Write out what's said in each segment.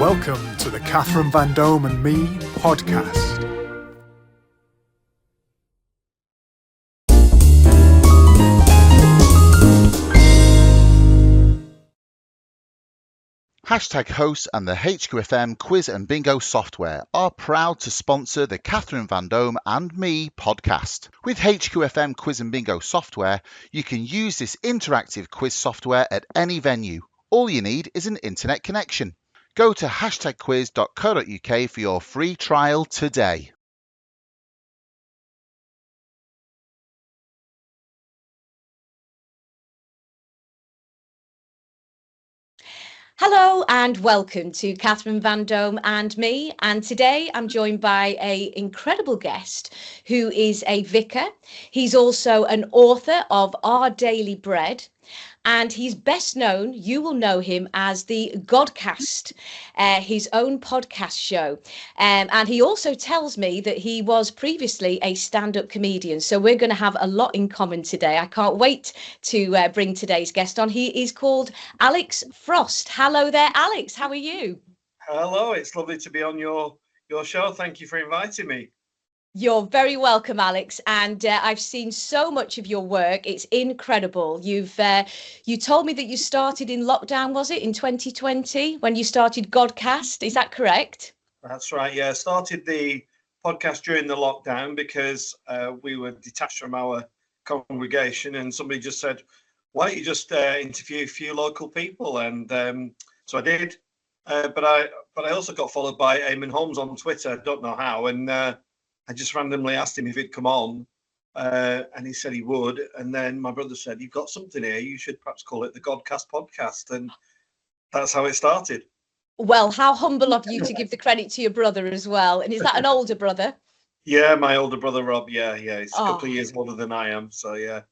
Welcome to the Catherine Vandome and Me podcast. Hashtag hosts and the HQFM quiz and bingo software are proud to sponsor the Catherine Vandome and Me podcast. With HQFM quiz and bingo software, you can use this interactive quiz software at any venue. All you need is an internet connection. Go to hashtagquiz.co.uk for your free trial today. Hello and welcome to Catherine Vandome and Me, and today I'm joined by an incredible guest who is a vicar. He's also an author of Our Daily Bread, and he's best known, you will know him as the Godcast, his own podcast show. And he also tells me that he was previously a stand-up comedian. So we're going to have a lot in common today. I can't wait to bring today's guest on. He is called Alex Frost. Hello there, Alex. How are you? Hello, it's lovely to be on your show. Thank you for inviting me. You're very welcome, Alex. And I've seen so much of your work. It's incredible. You told me that you started in lockdown, was it, in 2020 when you started Godcast? Is that correct? That's right. Yeah, I started the podcast during the lockdown because we were detached from our congregation, and somebody just said, "Why don't you just interview a few local people?" And so I did. But I also got followed by Eamon Holmes on Twitter. I don't know how, and I just randomly asked him if he'd come on, and he said he would. And then my brother said, "You've got something here. You should perhaps call it the Godcast podcast." And that's how it started. Well, how humble of you to give the credit to your brother as well. And is that an older brother? Yeah, my older brother, Rob. Yeah. He's a couple of years older than I am. So, yeah.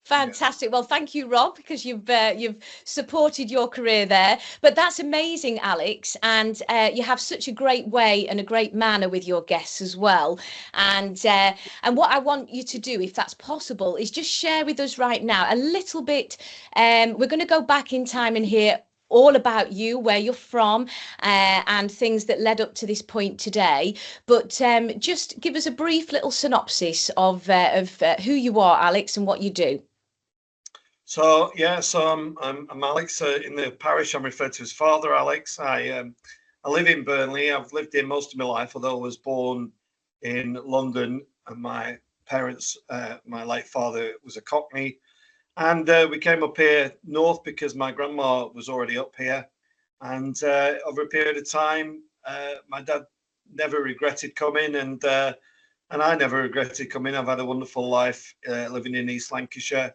Fantastic. Well, thank you, Rob, because you've supported your career there. But that's amazing, Alex. And you have such a great way and a great manner with your guests as well. And what I want you to do, if that's possible, is just share with us right now a little bit. We're going to go back in time and hear all about you, where you're from, and things that led up to this point today. But just give us a brief little synopsis of who you are, Alex, and what you do. So I'm Alex. In the parish, I'm referred to as Father Alex. I live in Burnley. I've lived here most of my life, although I was born in London, and my parents, my late father was a Cockney, and we came up here north because my grandma was already up here. And over a period of time, my dad never regretted coming, and I never regretted coming. I've had a wonderful life living in East Lancashire.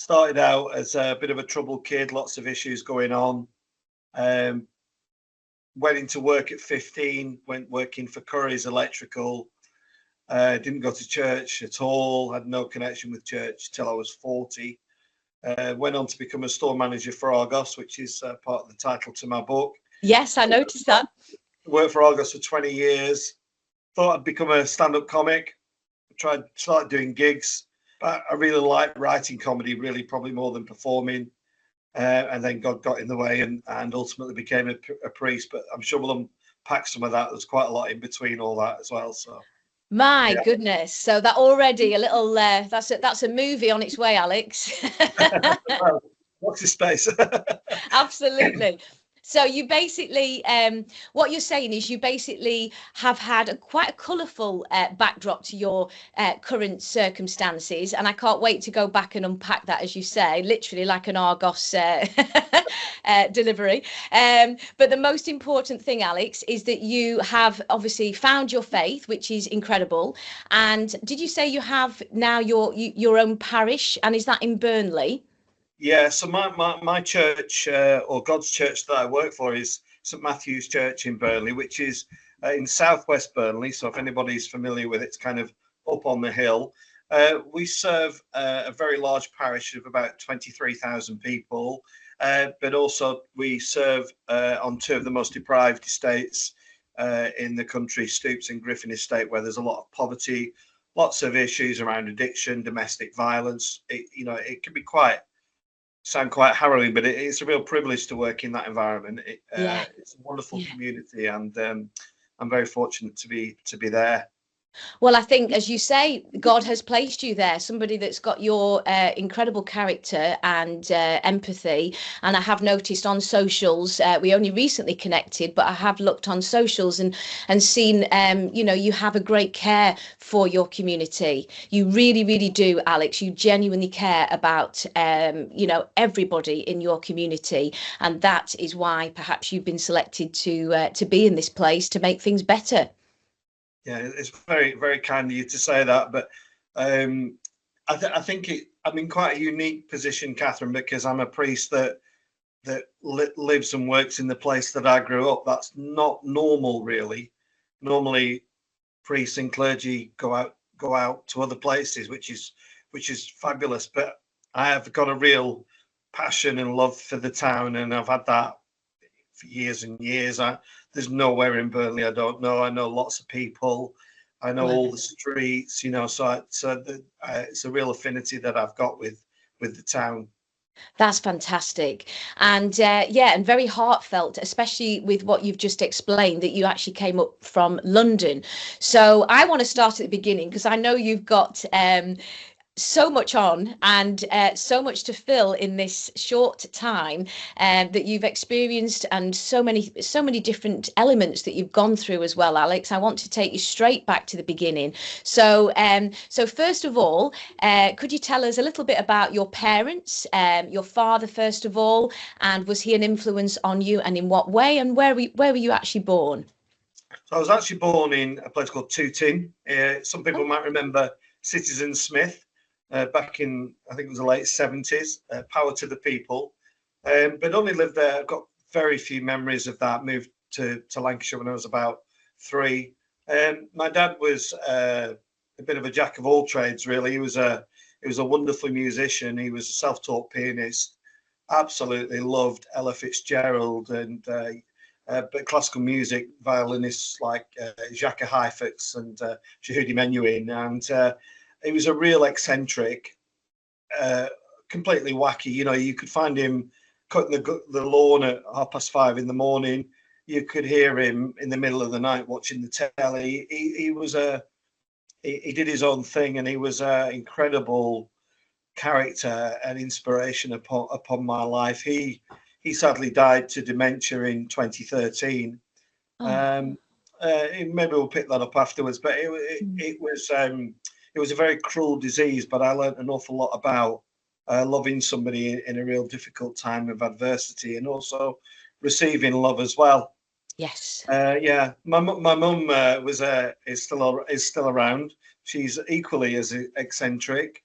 Started out as a bit of a troubled kid, lots of issues going on. Went into work at 15, went working for Curry's Electrical. Didn't go to church at all, had no connection with church till I was 40. Went on to become a store manager for Argos, which is part of the title to my book. Yes, I noticed that. Worked for Argos for 20 years. Thought I'd become a stand-up comic. Started doing gigs. But I really like writing comedy, really, probably more than performing. And then God got in the way and ultimately became a priest. But I'm sure we'll unpack some of that. There's quite a lot in between all that as well. So, my goodness. So that already a little, that's a movie on its way, Alex. Well, watch this space. Absolutely. So you basically, what you're saying is you basically have had quite a colourful backdrop to your current circumstances, and I can't wait to go back and unpack that, as you say, literally like an Argos delivery. But the most important thing, Alex, is that you have obviously found your faith, which is incredible. And did you say you have now your own parish, and is that in Burnley? Yeah, so my church, or God's church that I work for, is St Matthew's Church in Burnley, which is in southwest Burnley. So if anybody's familiar with it, it's kind of up on the hill. We serve a very large parish of about 23,000 people, but also we serve on two of the most deprived estates in the country, Stoops and Griffin Estate, where there's a lot of poverty, lots of issues around addiction, domestic violence. It can be quite sound quite harrowing, but it's a real privilege to work in that environment. Yeah. It's a wonderful Yeah. community, and I'm very fortunate to be there. Well, I think, as you say, God has placed you there, somebody that's got your incredible character and empathy. And I have noticed on socials, we only recently connected, but I have looked on socials and seen, you have a great care for your community. You really, really do, Alex. You genuinely care about, everybody in your community. And that is why perhaps you've been selected to be in this place to make things better. Yeah, it's very, very kind of you to say that, but I think I'm in quite a unique position, Catherine, because I'm a priest that lives and works in the place that I grew up. That's not normal, really. Normally, priests and clergy go out to other places, which is fabulous. But I have got a real passion and love for the town, and I've had that for years and years. There's nowhere in Burnley I don't know. I know lots of people. I know all the streets, so it's a real affinity that I've got with the town. That's fantastic. And and very heartfelt, especially with what you've just explained, that you actually came up from London. So I want to start at the beginning, because I know you've got so much on and so much to fill in this short time that you've experienced, and so many different elements that you've gone through as well, Alex. I want to take you straight back to the beginning. So first of all, could you tell us a little bit about your parents, your father first of all, and was he an influence on you, and in what way, and where were you actually born? So I was actually born in a place called Tooting. Some people might remember Citizen Smith. Back in, I think it was the late 70s, power to the people. But only lived there. I've got very few memories of that. Moved to Lancashire when I was about 3. My dad was a bit of a jack of all trades, really. He was a wonderful musician. He was a self-taught pianist. Absolutely loved Ella Fitzgerald and but classical music, violinists like Jacques Heifetz and Yehudi Menuhin, and he was a real eccentric, completely wacky. You could find him cutting the lawn at 5:30 in the morning. You could hear him in the middle of the night watching the telly. He did his own thing, and he was an incredible character and inspiration upon my life. He sadly died to dementia in 2013. Maybe we'll pick that up afterwards, but it was a very cruel disease, but I learned an awful lot about loving somebody in a real difficult time of adversity, and also receiving love as well. Yes. Yeah, my mum is still around. She's equally as eccentric.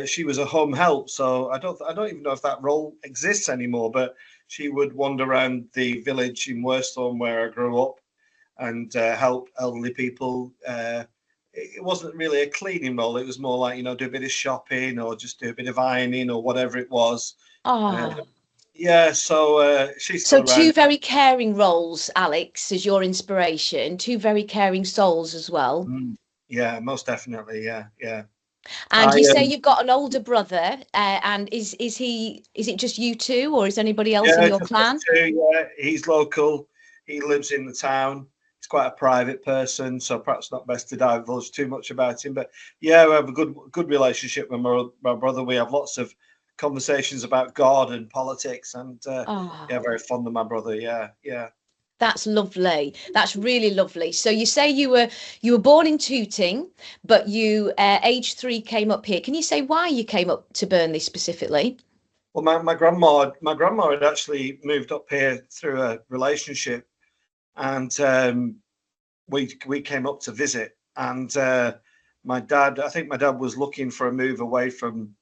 She was a home help, so I don't even know if that role exists anymore. But she would wander around the village in Worsthorne where I grew up and help elderly people. It wasn't really a cleaning role. It was more like, do a bit of shopping or just do a bit of ironing or whatever it was. Yeah, so she's still So two around. very caring roles, Alex, as your inspiration, two very caring souls as well. Yeah, most definitely. Yeah. And you say you've got an older brother, and is it just you two, or is anybody else in your just clan? two, yeah, he's local. He lives in the town. He's quite a private person, so perhaps not best to divulge too much about him. But yeah, we have a good relationship with my brother. We have lots of conversations about God and politics, and yeah, very fond of my brother. Yeah. That's lovely. That's really lovely. So you say you were born in Tooting, but you age 3 came up here. Can you say why you came up to Burnley specifically? Well, my grandma had actually moved up here through a relationship, and we came up to visit. And I think my dad was looking for a move away from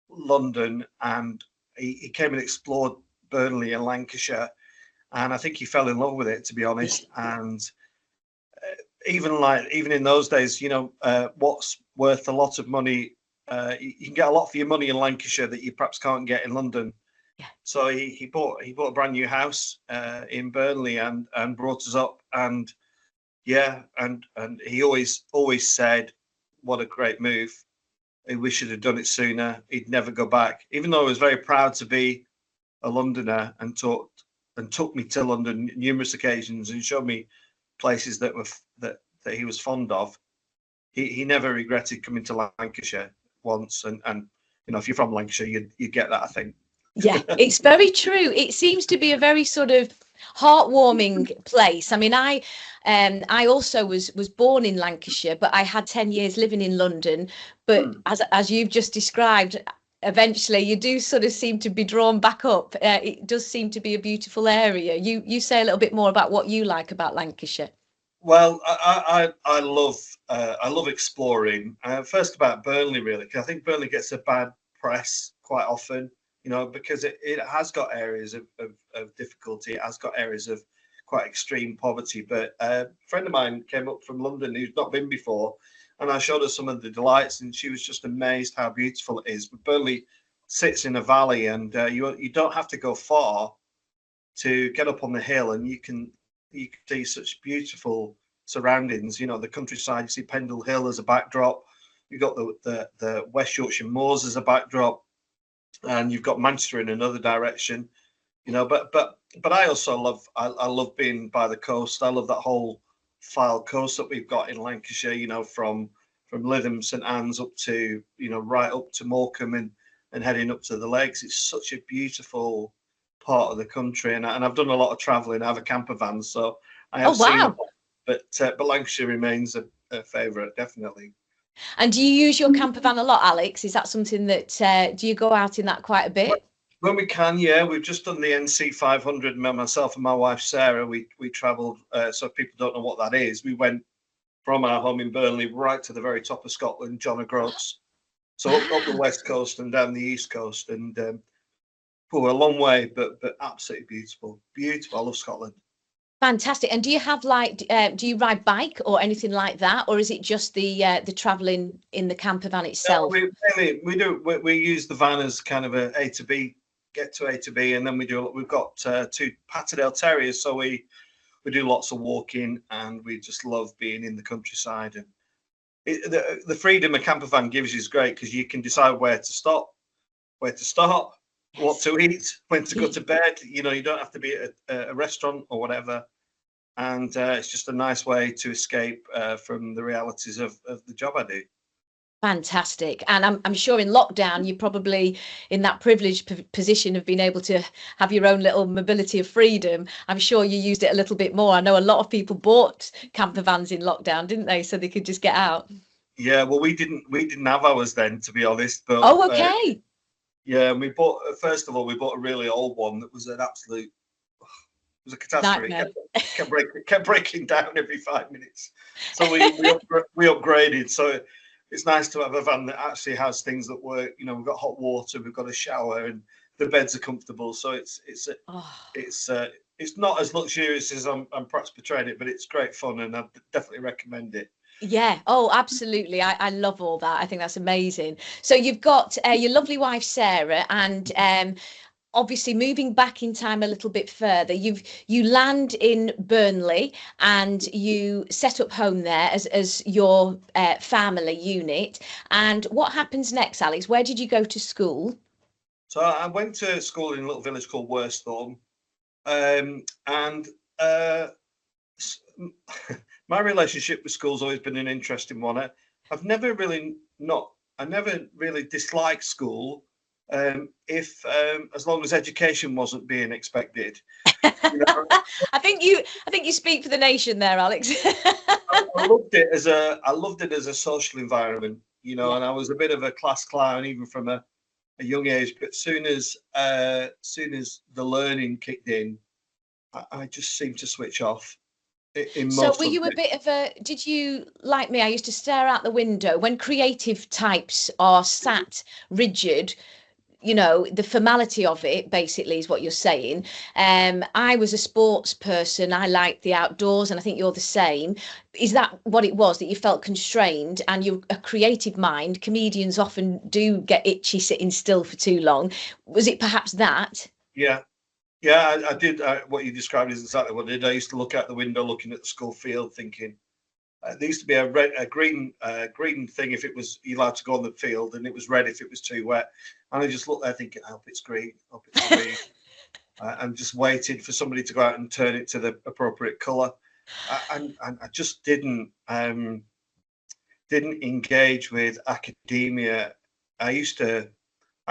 London, and he came and explored Burnley and Lancashire, and I think he fell in love with it, to be honest. And even in those days, what's worth a lot of money, you can get a lot for your money in Lancashire that you perhaps can't get in London. Yeah. So he bought a brand new house in Burnley and brought us up, and yeah, and he always said, what a great move. We should have done it sooner. He'd never go back, even though I was very proud to be a Londoner and took me to London numerous occasions and showed me places that he was fond of. He never regretted coming to Lancashire once, and if you're from Lancashire, you get that, I think. Yeah, it's very true. It seems to be a very sort of heartwarming place. I mean, I also was born in Lancashire, but I had 10 years living in London. But as you've just described, eventually you do sort of seem to be drawn back up. It does seem to be a beautiful area. You say a little bit more about what you like about Lancashire. Well, I love exploring. First about Burnley, really, because I think Burnley gets a bad press quite often. Because it has got areas of difficulty. It has got areas of quite extreme poverty. But a friend of mine came up from London who's not been before, and I showed her some of the delights, and she was just amazed how beautiful it is. But Burnley sits in a valley, and you don't have to go far to get up on the hill, and you can see such beautiful surroundings. The countryside. You see Pendle Hill as a backdrop. You've got the West Yorkshire Moors as a backdrop. And you've got Manchester in another direction, but I also love being by the coast. I love that whole Fylde coast that we've got in Lancashire, from Lytham, St Anne's up to, right up to Morecambe and heading up to the lakes. It's such a beautiful part of the country. And I've done a lot of traveling. I have a camper van, so I have seen it. But Lancashire remains a favourite, definitely. And do you use your camper van a lot, Alex? Is that something that do you go out in that quite a bit? When we can, yeah. We've just done the NC 500. Myself and my wife Sarah, we travelled. So if people don't know what that is, we went from our home in Burnley right to the very top of Scotland, John O'Groats. So up the west coast and down the east coast, and a long way, but absolutely beautiful. Beautiful. I love Scotland. Fantastic. And do you have do you ride bike or anything like that, or is it just the travelling in the camper van itself? No, we do. We use the van as kind of a to B, get to A to B, and then we've got 2 Patterdale Terriers, so we do lots of walking, and we just love being in the countryside. And the freedom a camper van gives you is great, because you can decide where to stop, where to start, what to eat, when to go to bed. You don't have to be at a restaurant or whatever. And it's just a nice way to escape from the realities of the job I do. Fantastic. And I'm sure in lockdown, you're probably in that privileged position of being able to have your own little mobility of freedom. I'm sure you used it a little bit more. I know a lot of people bought camper vans in lockdown, didn't they? So they could just get out. Yeah, well, we didn't have ours then, to be honest. But okay. Yeah, and we bought a really old one that was an absolute. It was a catastrophe. Kept breaking down every 5 minutes. So we upgraded. So it's nice to have a van that actually has things that work. We've got hot water, we've got a shower, and the beds are comfortable. So it's not as luxurious as I'm perhaps portraying it, but it's great fun, and I definitely recommend it. Yeah. Oh, absolutely. I love all that. I think that's amazing. So you've got your lovely wife Sarah, and obviously moving back in time a little bit further, you land in Burnley and you set up home there as your family unit. And what happens next, Alex? Where did you go to school? So I went to school in a little village called Worsthorne, and my relationship with school's always been an interesting one. I never really disliked school. If as long as education wasn't being expected. I think you speak for the nation there, Alex. I loved it as a social environment, and I was a bit of a class clown even from a young age. But soon as the learning kicked in, I just seemed to switch off. So were you a bit of a, did you, like me, I used to stare out the window when creative types are sat rigid, the formality of it basically is what you're saying. I was a sports person. I liked the outdoors, and I think you're the same. Is that what it was, that you felt constrained? And you're a creative mind. Comedians often do get itchy sitting still for too long. Was it perhaps that? Yeah, I did. What you described is exactly what I did. I used to look out the window, looking at the school field, thinking, there used to be a green thing if it was you allowed to go on the field, and it was red if it was too wet. And I just looked there thinking, I hope it's green, hope it's green. And just waited for somebody to go out and turn it to the appropriate colour. And I just didn't engage with academia. I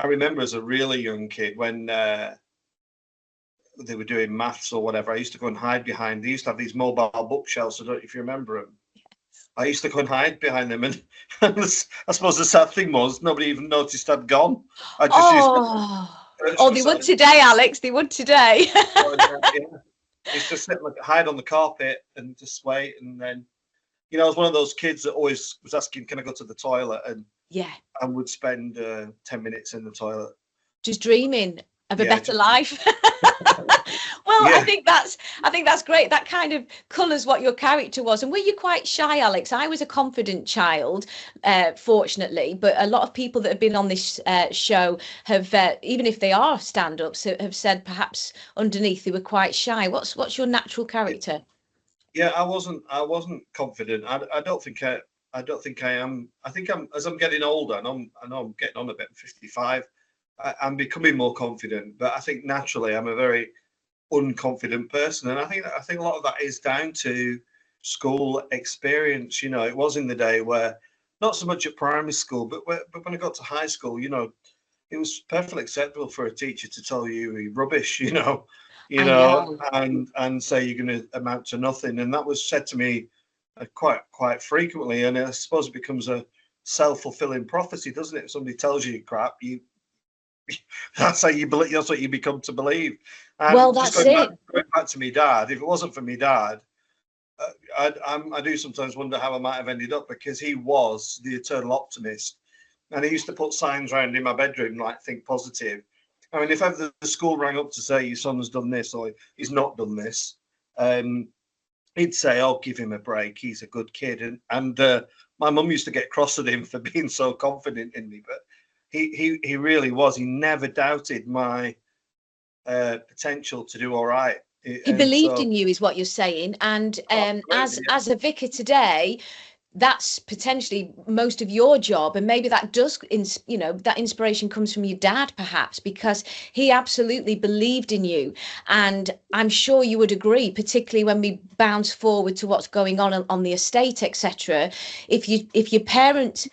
remember as a really young kid when they were doing maths or whatever, I used to go and hide behind. They used to have these mobile bookshelves. I don't know if you remember them. I used to go and hide behind them, and I suppose the sad thing was nobody even noticed I'd gone. I just used to they would today, Alex. They would today. I used to sit hide on the carpet and just wait, and then I was one of those kids that always was asking, "Can I go to the toilet?" And I would spend 10 minutes in the toilet, just dreaming of a better life. Well, I think that's great. That kind of colours what your character was. And were you quite shy, Alex? I was a confident child, fortunately, but a lot of people that have been on this show have, even if they are stand-ups, have said perhaps underneath they were quite shy. What's your natural character? Yeah, I wasn't confident. I don't think I am. I think as I'm getting older, and I know I'm getting on a bit. I'm 55. I'm becoming more confident, but I think naturally I'm a very unconfident person, and I think a lot of that is down to school experience. It was in the day where, not so much at primary school, but when I got to high school, it was perfectly acceptable for a teacher to tell you you're rubbish, and say you're going to amount to nothing, and that was said to me quite frequently, and I suppose it becomes a self-fulfilling prophecy, doesn't it? If somebody tells you crap, that's how you believe. That's what you become to believe. And well, that's it. Going back to me dad, if it wasn't for me dad, I do sometimes wonder how I might have ended up, because he was the eternal optimist, and he used to put signs around in my bedroom like "Think positive." I mean, if ever the school rang up to say your son's done this or he's not done this, he'd say, "Oh, give him a break. He's a good kid." And my mum used to get cross at him for being so confident in me, but he really was. He never doubted my potential to do all right. He believed in you, is what you're saying. And as a vicar today, that's potentially most of your job, and maybe that does that inspiration comes from your dad, perhaps, because he absolutely believed in you. And I'm sure you would agree, particularly when we bounce forward to what's going on the estate, etc. If your parent,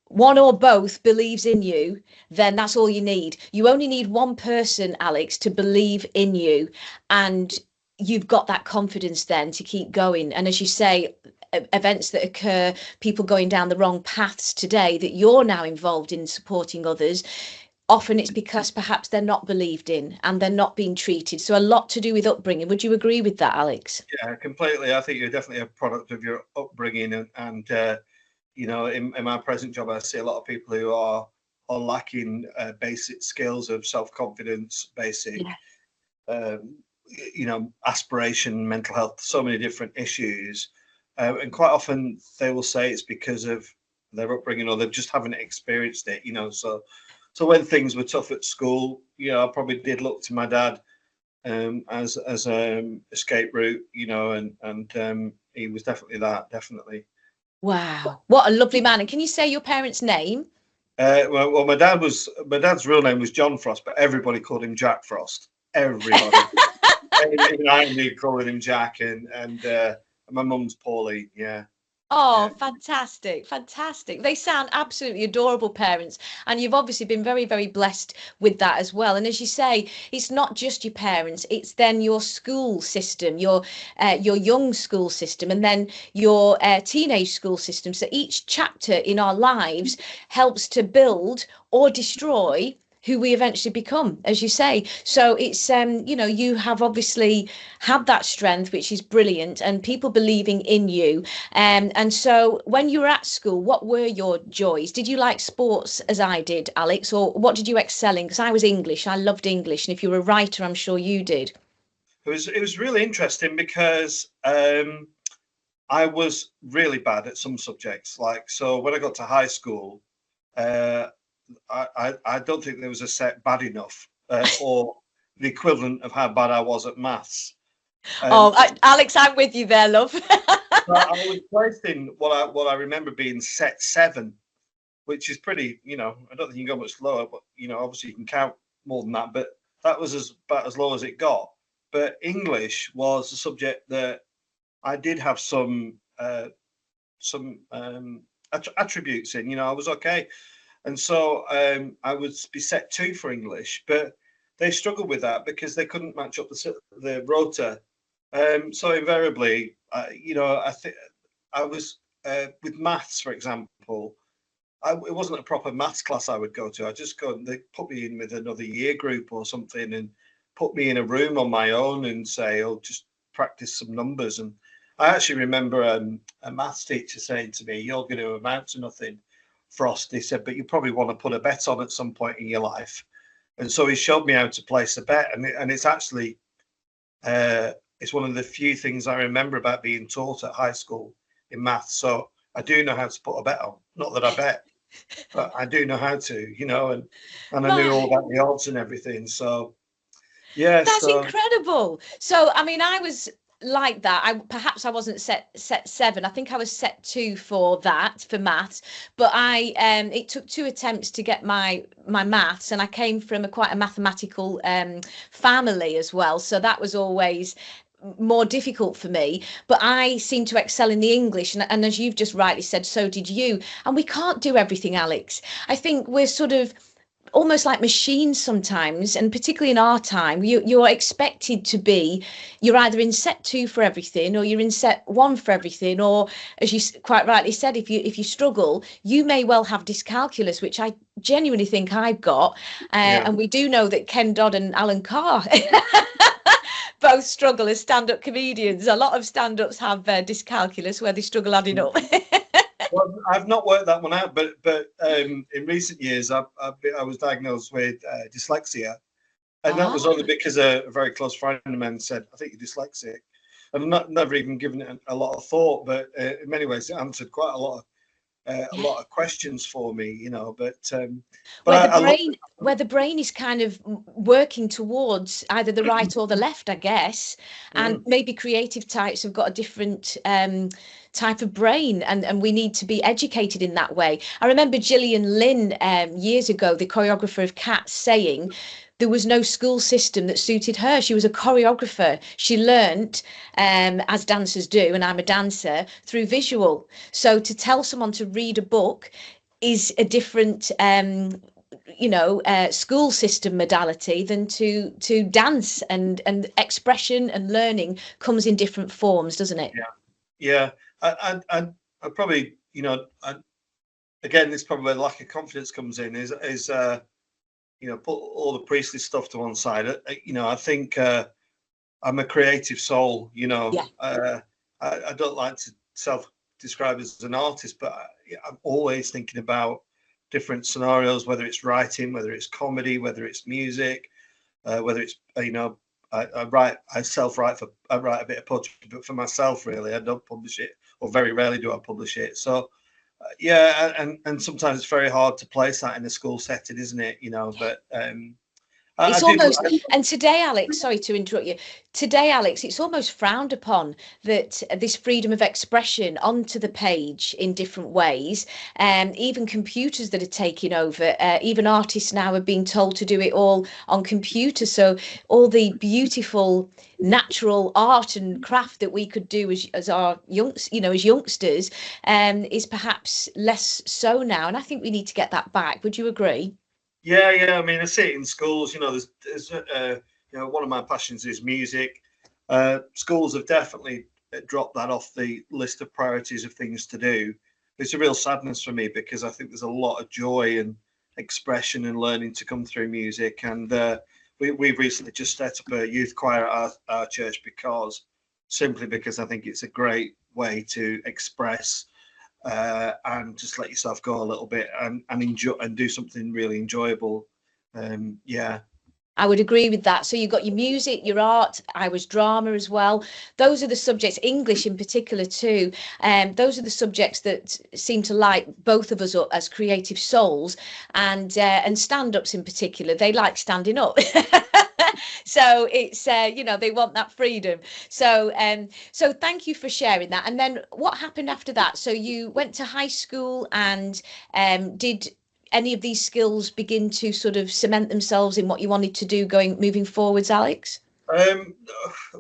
one or both, believes in you, then that's all you need. You only need one person, Alex, to believe in you, and you've got that confidence then to keep going. And as you say, events that occur, people going down the wrong paths today, that you're now involved in supporting others, often it's because perhaps they're not believed in and they're not being treated. So a lot to do with upbringing. Would you agree with that, Alex? Yeah, completely. I think you're definitely a product of your upbringing, and in my present job, I see a lot of people who are lacking basic skills of self-confidence, basic aspiration, mental health, so many different issues. And quite often they will say it's because of their upbringing, or they just haven't experienced it, So when things were tough at school, I probably did look to my dad as escape route, and he was definitely that, definitely. Wow, what a lovely man. And can you say your parents' name? Well, my dad's real name was John Frost, but everybody called him Jack Frost. Everybody. Even I knew calling him Jack, and my mum's Pauline. Yeah. Oh, fantastic. They sound absolutely adorable parents, and you've obviously been very, very blessed with that as well. And as you say, it's not just your parents, it's then your school system, your young school system, and then your teenage school system. So each chapter in our lives helps to build or destroy who we eventually become, as you say. So it's you have obviously had that strength, which is brilliant, and people believing in you. And so when you were at school, what were your joys? Did you like sports as I did, Alex, or what did you excel in? Because I was English. I loved English, and if you were a writer, I'm sure you did. It was really interesting because I was really bad at some subjects. So when I got to high school, I don't think there was a set bad enough or the equivalent of how bad I was at maths. Alex, I'm with you there, love. I was placed in what I remember being set 7, which is pretty. I don't think you can go much lower, but obviously you can count more than that. But that was about as low as it got. But English was a subject that I did have some attributes in. I was okay, and so I would be set 2 for English, but they struggled with that because they couldn't match up the rota. So invariably, I think I was with maths, for example. It wasn't a proper maths class I would go to. I just go and they put me in with another year group or something and put me in a room on my own and say, "Oh, just practice some numbers." And I actually remember a maths teacher saying to me, "You're going to amount to nothing, Frost." He said, "But you probably want to put a bet on at some point in your life." And so he showed me how to place a bet, and it's actually it's one of the few things I remember about being taught at high school in maths. So I do know how to put a bet on. Not that I bet, but I do know how to, and I knew all about the odds and everything. So yeah, That's incredible. So I mean, I was like that. Perhaps I wasn't set 7. I think I was set 2 for maths, but it took 2 attempts to get my maths, and I came from quite a mathematical family as well, so that was always more difficult for me. But I seem to excel in the English, and as you've just rightly said, so did you. And we can't do everything, Alex. I think we're sort of almost like machines sometimes, and particularly in our time, you're expected to be, you're either in set 2 for everything, or you're in set 1 for everything, or as you quite rightly said, if you struggle, you may well have dyscalculus, which I genuinely think I've got. And we do know that Ken Dodd and Alan Carr both struggle as stand-up comedians. A lot of stand-ups have dyscalculus where they struggle adding up. Well, I've not worked that one out, but in recent years, I was diagnosed with dyslexia, and that was only because a very close friend of mine said, "I think you're dyslexic," and I've never even given it a lot of thought. But in many ways, it answered quite a lot of questions for me, But where the brain is kind of working towards either the right or the left, I guess, and maybe creative types have got a different type of brain, and we need to be educated in that way. I remember Gillian Lynn years ago, the choreographer of Cats, saying there was no school system that suited her. She was a choreographer. She learnt, as dancers do, and I'm a dancer, through visual. So to tell someone to read a book is a different school system modality than to dance, and expression and learning comes in different forms, doesn't it? Yeah. I probably, again, this is probably where the lack of confidence comes in, is put all the priestly stuff to one side. I think I'm a creative soul. I don't like to self-describe as an artist, but I'm always thinking about different scenarios, whether it's writing, whether it's comedy, whether it's music, whether it's I write a bit of poetry, but for myself, really. I don't publish it, or very rarely do I publish it. So and sometimes it's very hard to place that in a school setting, isn't it? But it's almost, and today, Alex, sorry to interrupt you. Today, Alex, it's almost frowned upon that this freedom of expression onto the page in different ways. Even computers that are taking over, even artists now are being told to do it all on computers. So all the beautiful natural art and craft that we could do as our as youngsters, is perhaps less so now. And I think we need to get that back. Would you agree? Yeah. I mean, I see it in schools. There's one of my passions is music. Schools have definitely dropped that off the list of priorities of things to do. It's a real sadness for me, because I think there's a lot of joy and expression and learning to come through music. And we've recently just set up a youth choir at our church, simply because I think it's a great way to express and just let yourself go a little bit and enjoy and do something really enjoyable. I would agree with that. So you've got your music, your art. I was drama as well. Those are the subjects, English in particular too. Those are the subjects that seem to light both of us up as creative souls, and stand-ups in particular. They like standing up. So it's they want that freedom. So so thank you for sharing that. And then what happened after that? So you went to high school, and did any of these skills begin to sort of cement themselves in what you wanted to do moving forwards, Alex? Um,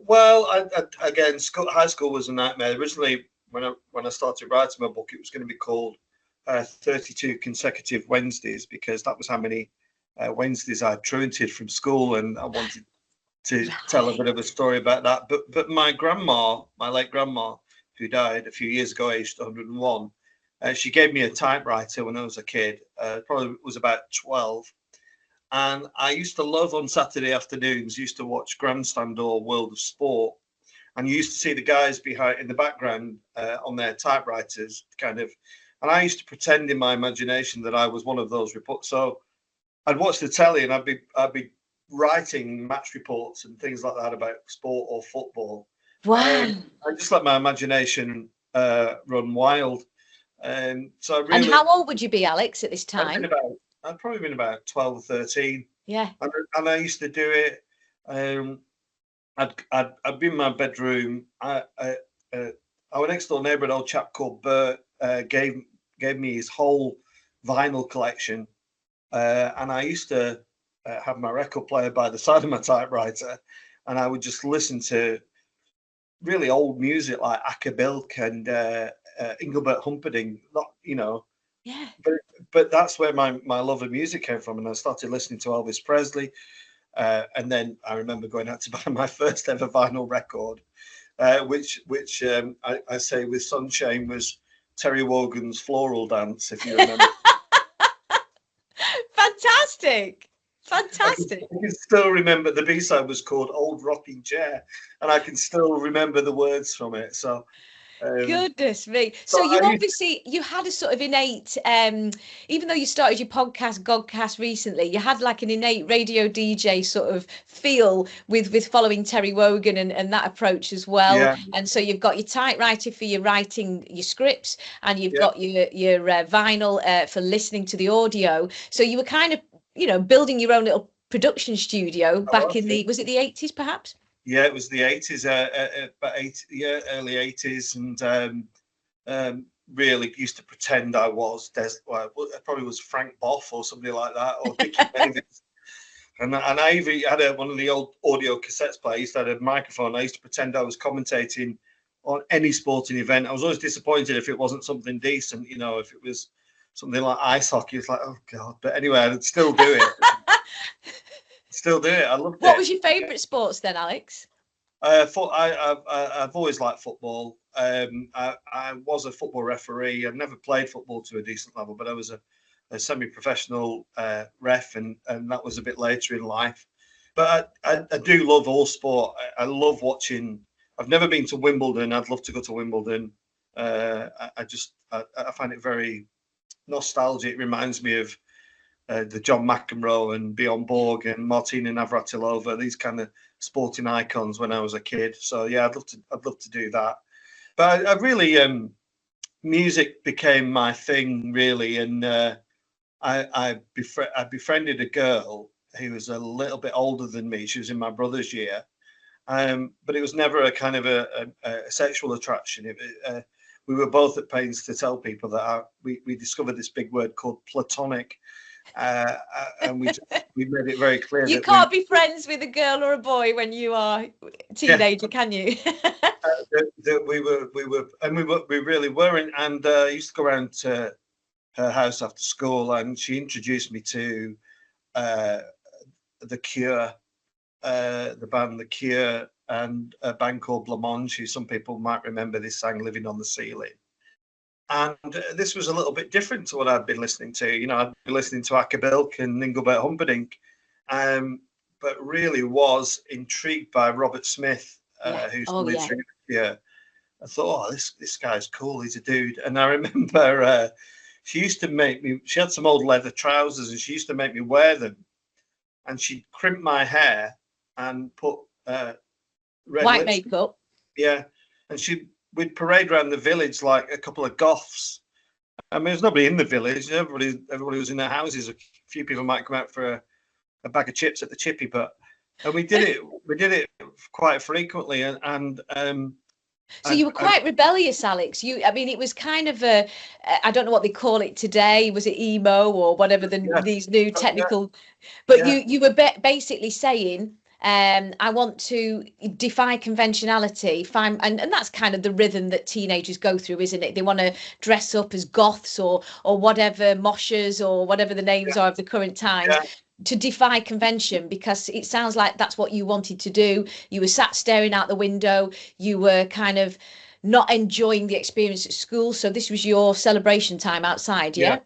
well, again, high school was a nightmare. Originally, when I started writing my book, it was going to be called 32 Consecutive Wednesdays, because that was how many Wednesdays I truanted from school, and I wanted to tell a bit of a story about that. But my grandma, my late grandma, who died a few years ago, aged 101, she gave me a typewriter when I was a kid. Probably was about 12. And I used to love, on Saturday afternoons, used to watch Grandstand or World of Sport. And you used to see the guys behind in the background on their typewriters, kind of. And I used to pretend in my imagination that I was one of those reports. So I'd watch the telly, and I'd be writing match reports and things like that about sport or football. Wow. I just let my imagination run wild. So I really. And how old would you be, Alex, at this time? I'd probably been about 12 or 13. Yeah. And I used to do it. I'd be in my bedroom. Our next door neighbour, an old chap called Bert, gave me his whole vinyl collection. And I used to have my record player by the side of my typewriter, and I would just listen to really old music like Acker Bilk and Engelbert Humperdinck. Yeah. But that's where my love of music came from, and I started listening to Elvis Presley. And then I remember going out to buy my first ever vinyl record, which I say with sunshine was Terry Wogan's Floral Dance, if you remember. Fantastic. I can still remember the B-side was called Old Rocking Chair, and I can still remember the words from it. So goodness me. So you had a sort of innate, even though you started your podcast Godcast recently, you had like an innate radio DJ sort of feel with following Terry Wogan and that approach as well. Yeah. And so you've got your typewriter for your writing your scripts, and you've got your vinyl for listening to the audio. So you were kind of building your own little production studio back in was it the 80s perhaps? Yeah, it was the 80s, early 80s, and really used to pretend I was I probably was Frank Boff or somebody like that, or Dickie Davis. And I even had one of the old audio cassettes players. I used to have a microphone. I used to pretend I was commentating on any sporting event. I was always disappointed if it wasn't something decent, if it was something like ice hockey. It's like, oh God. But anyway, I'd still do it. I loved it. What was your favourite sports then, Alex? I've always liked football. I was a football referee. I've never played football to a decent level, but I was a semi-professional ref, and that was a bit later in life. But I do love all sport. I love watching. I've never been to Wimbledon. I'd love to go to Wimbledon. I find it very nostalgic. It reminds me of the John McEnroe and Bjorn Borg and Martina Navratilova, these kind of sporting icons when I was a kid. So yeah, I'd love to do that. But I really music became my thing really, and I befriended a girl who was a little bit older than me. She was in my brother's year, but it was never a kind of a sexual attraction. We were both at pains to tell people that we discovered this big word called platonic. And we made it very clear you can't be friends with a girl or a boy when you are a teenager, can you? That we really weren't. And I used to go around to her house after school, and she introduced me to The Cure, the band The Cure, and a band called Blancmange, who some people might remember. They sang "Living on the Ceiling." And this was a little bit different to what I'd been listening to. I'd been listening to Acker Bilk and Engelbert Humperdinck, but really was intrigued by Robert Smith, who's the lead singer. Yeah, I thought, this guy's cool. He's a dude. And I remember she used to make me. She had some old leather trousers, and she used to make me wear them. And she'd crimp my hair and put red white lipstick. makeup. Yeah, and we'd parade around the village like a couple of goths. I mean, there's nobody in the village. Everybody was in their houses. A few people might come out for a bag of chips at the chippy, but and we did it quite frequently, So you were and quite rebellious, Alex. I mean, it was kind of I don't know what they call it today. Was it emo or whatever yeah, these new yeah, technical? But yeah, you were basically saying, I want to defy conventionality. And that's kind of the rhythm that teenagers go through, isn't it? They want to dress up as goths or whatever, moshers or whatever the names are of the current times. yeah. To defy convention, because it sounds like that's what you wanted to do. You were sat staring out the window. You were kind of not enjoying the experience at school. So this was your celebration time outside, Yeah.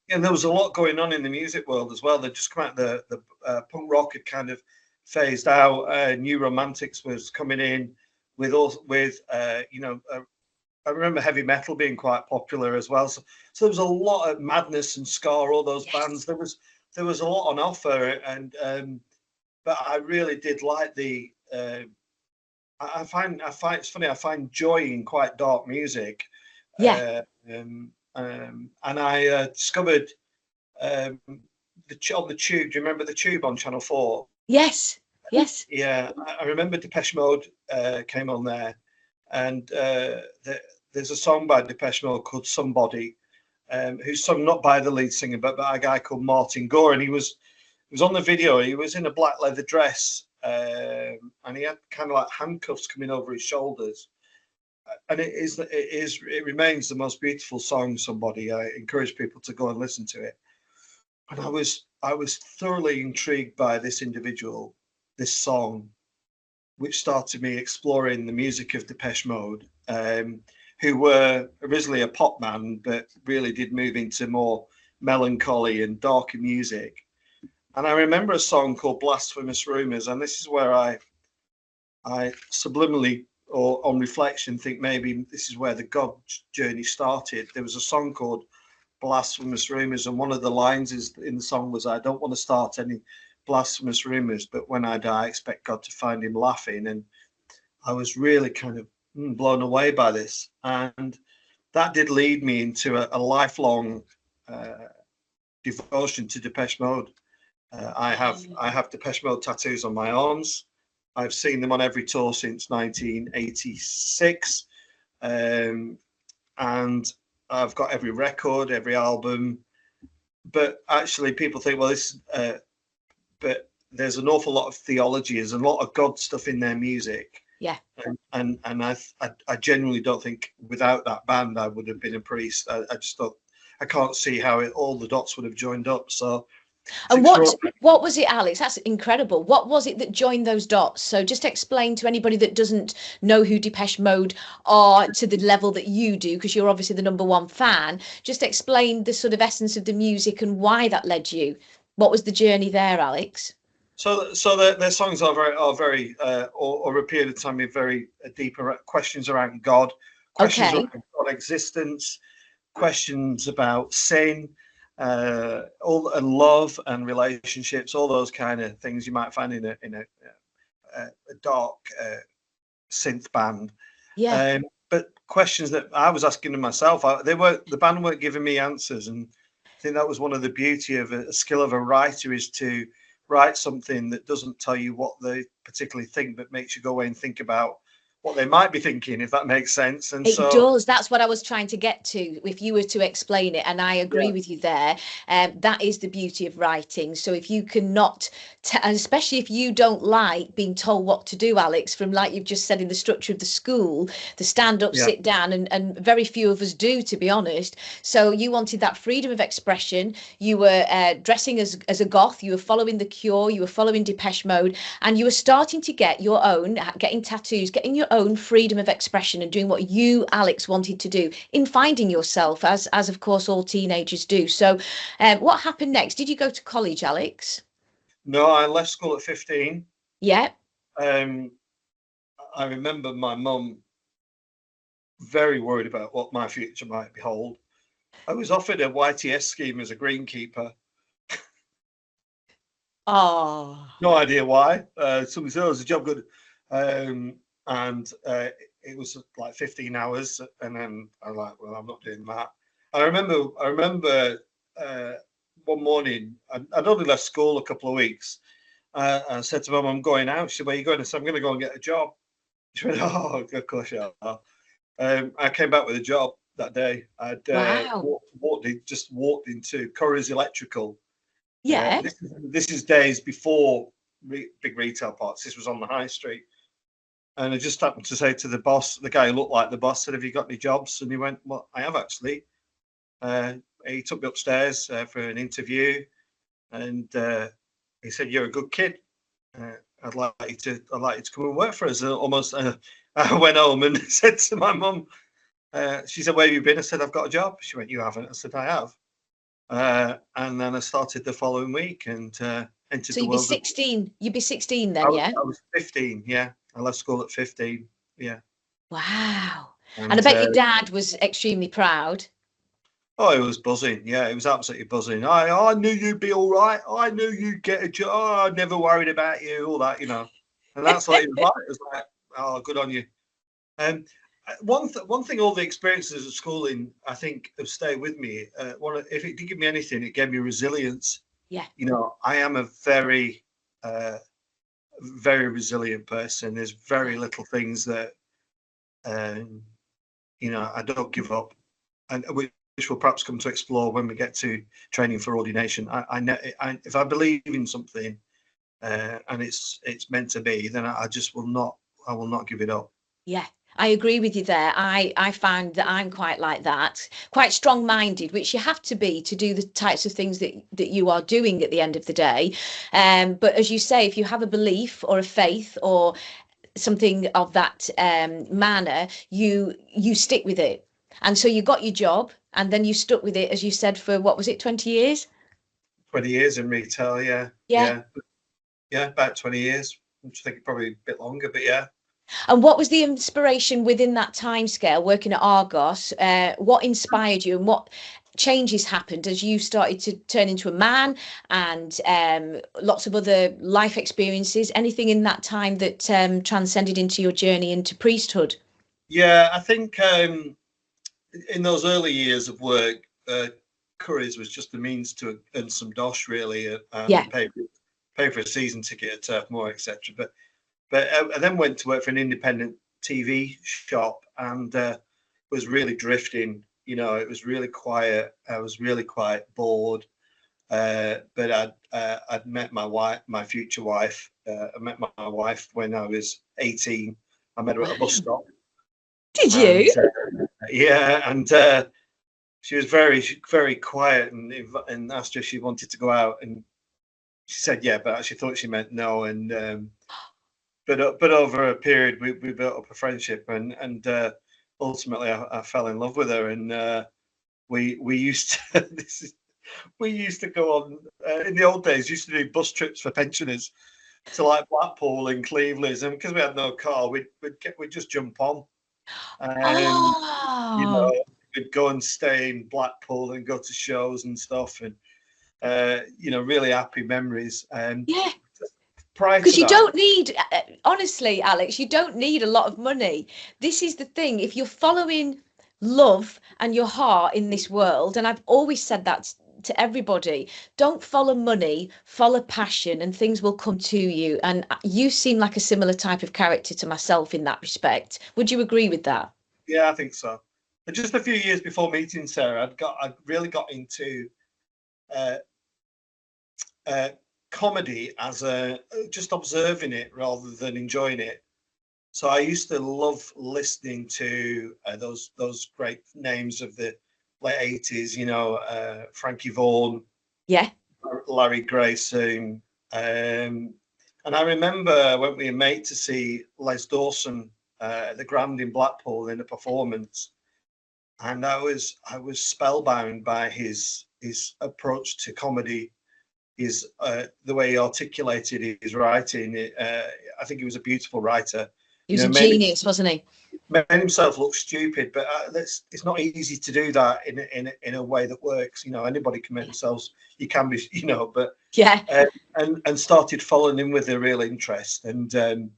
yeah? And there was a lot going on in the music world as well. They'd just come out, the punk rock had kind of phased out. New Romantics was coming in I remember heavy metal being quite popular as well. So there was a lot of Madness and Scar, all those bands. Yes. There was a lot on offer, and but I really did like the. I find it's funny. I find joy in quite dark music, Yeah. and I discovered on the Tube. Do you remember the Tube on Channel 4? Yes. Yes. Yeah, I remember Depeche Mode came on there, and there's a song by Depeche Mode called Somebody, who's sung not by the lead singer but by a guy called Martin Gore, and he was on the video. He was in a black leather dress, and he had kind of like handcuffs coming over his shoulders. And it remains the most beautiful song. Somebody, I encourage people to go and listen to it. And I was thoroughly intrigued by this individual, this song, which started me exploring the music of Depeche Mode, who were originally a pop band, but really did move into more melancholy and darker music. And I remember a song called Blasphemous Rumours, and this is where I subliminally or on reflection think maybe this is where the God journey started. There was a song called Blasphemous Rumours, and one of the lines in the song was, I don't want to start any blasphemous rumours, but when I die, I expect God to find him laughing. And I was really kind of blown away by this. And that did lead me into a lifelong devotion to Depeche Mode. I have Depeche Mode tattoos on my arms. I've seen them on every tour since 1986, and I've got every record, every album. But actually, people think, well, but there's an awful lot of theology, there's a lot of God stuff in their music. Yeah. And I genuinely don't think without that band I would have been a priest. I just thought I can't see how all the dots would have joined up. So. And what was it, Alex? That's incredible. What was it that joined those dots? So just explain to anybody that doesn't know who Depeche Mode are to the level that you do, because you're obviously the #1 fan. Just explain the sort of essence of the music and why that led you. What was the journey there, Alex? So their songs are very over a period of time, very deeper questions around God, questions around God existence, questions about sin, all and love and relationships, all those kind of things you might find in a dark synth band. Yeah. But questions that I was asking to myself, the band weren't giving me answers, and I think that was one of the beauty of a skill of a writer, is to write something that doesn't tell you what they particularly think, but makes you go away and think about what they might be thinking, if that makes sense. And it does. That's what I was trying to get to, if you were to explain it. And I agree with you there. That is the beauty of writing. So if you cannot, and especially if you don't like being told what to do, Alex, from like you've just said in the structure of the school, the stand up, sit down, and very few of us do, to be honest. So you wanted that freedom of expression. You were dressing as a goth. You were following The Cure. You were following Depeche Mode, and you were starting to get your own, getting tattoos, getting your own freedom of expression and doing what you, Alex, wanted to do in finding yourself, as of course all teenagers do. So what happened next? Did you go to college, Alex? No, I left school at 15. Yeah. I remember my mum very worried about what my future might hold. I was offered a YTS scheme as a greenkeeper. Oh. No idea why. Somebody said, "Oh, it's a job good." And it was like 15 hours, and then I'm like, well, I'm not doing that. I remember one morning, I'd only left school a couple of weeks, I said to Mum, I'm going out. She said, where are you going? I said, I'm going to go and get a job. She went, oh, of course you are. I came back with a job that day. I'd Wow. walked into Curry's Electrical. Yeah. This is days before big retail parks. This was on the high street. And I just happened to say to the boss, the guy who looked like the boss, said, have you got any jobs? And he went, well, I have actually. He took me upstairs for an interview, and he said, you're a good kid. I'd like you to come and work for us. I went home and said to my mum, she said, where have you been? I said, I've got a job. She went, you haven't? I said, I have. And then I started the following week and entered the world. You'd be 16 then, yeah? I was 15, yeah. I left school at 15, yeah. Wow. And I bet your dad was extremely proud. Oh, it was buzzing. Yeah, it was absolutely buzzing. I knew you'd be all right. I knew you'd get a job. Oh, I never worried about you, all that, you know. And that's what it was like. It was like, oh, good on you. And one thing, all the experiences of schooling, I think, have stayed with me. If it did give me anything, it gave me resilience. Yeah. You know, I am a very, very resilient person. There's very little things that, you know, I don't give up. And which we'll perhaps come to explore when we get to training for ordination. If I believe in something and it's meant to be, then I will not give it up. Yeah, I agree with you there. I find that I'm quite like that, quite strong-minded, which you have to be to do the types of things that you are doing at the end of the day. But as you say, if you have a belief or a faith or something of that manner, you stick with it. And so you got your job and then you stuck with it, as you said, for what was it, 20 years? 20 years in retail, yeah. Yeah. Yeah, about 20 years. I think probably a bit longer, but yeah. And what was the inspiration within that timescale, working at Argos? What inspired you and what changes happened as you started to turn into a man and lots of other life experiences? Anything in that time that transcended into your journey into priesthood? Yeah, I think in those early years of work, Curry's was just a means to earn some dosh, really, and pay for a season ticket at Turf Moor, etc. But I then went to work for an independent TV shop and was really drifting. You know, it was really quiet. I was really quite bored. But I'd met my future wife. I met my wife when I was 18. I met her at a bus stop. Did you? Yeah, and she was very, very quiet and asked her if she wanted to go out, and she said yeah, but she thought she meant no. And but over a period, we built up a friendship, and ultimately I fell in love with her, and we used to we used to go on in the old days. Used to do bus trips for pensioners to like Blackpool and Cleveland, and because we had no car, we'd just jump on. And you know, we'd go and stay in Blackpool and go to shows and stuff, and you know, really happy memories. Yeah, because you don't need, honestly, Alex, you don't need a lot of money. This is the thing. If you're following love and your heart in this world, and I've always said that to everybody, don't follow money, follow passion, and things will come to you. And you seem like a similar type of character to myself in that respect. Would you agree with that? Yeah, I think so. But just a few years before meeting Sarah, I really got into comedy as just observing it rather than enjoying it. So I used to love listening to those great names of the late 80s, you know, Frankie Vaughan, yeah, Larry Grayson. And I remember when we were made to see Les Dawson at the Grand in Blackpool in a performance, and I was spellbound by his approach to comedy, his the way he articulated his writing. I think he was a beautiful writer. He was a genius, wasn't he? Made himself look stupid, but it's not easy to do that in a way that works. You know, anybody can make themselves. You can be, you know, but yeah. And started following him with a real interest, and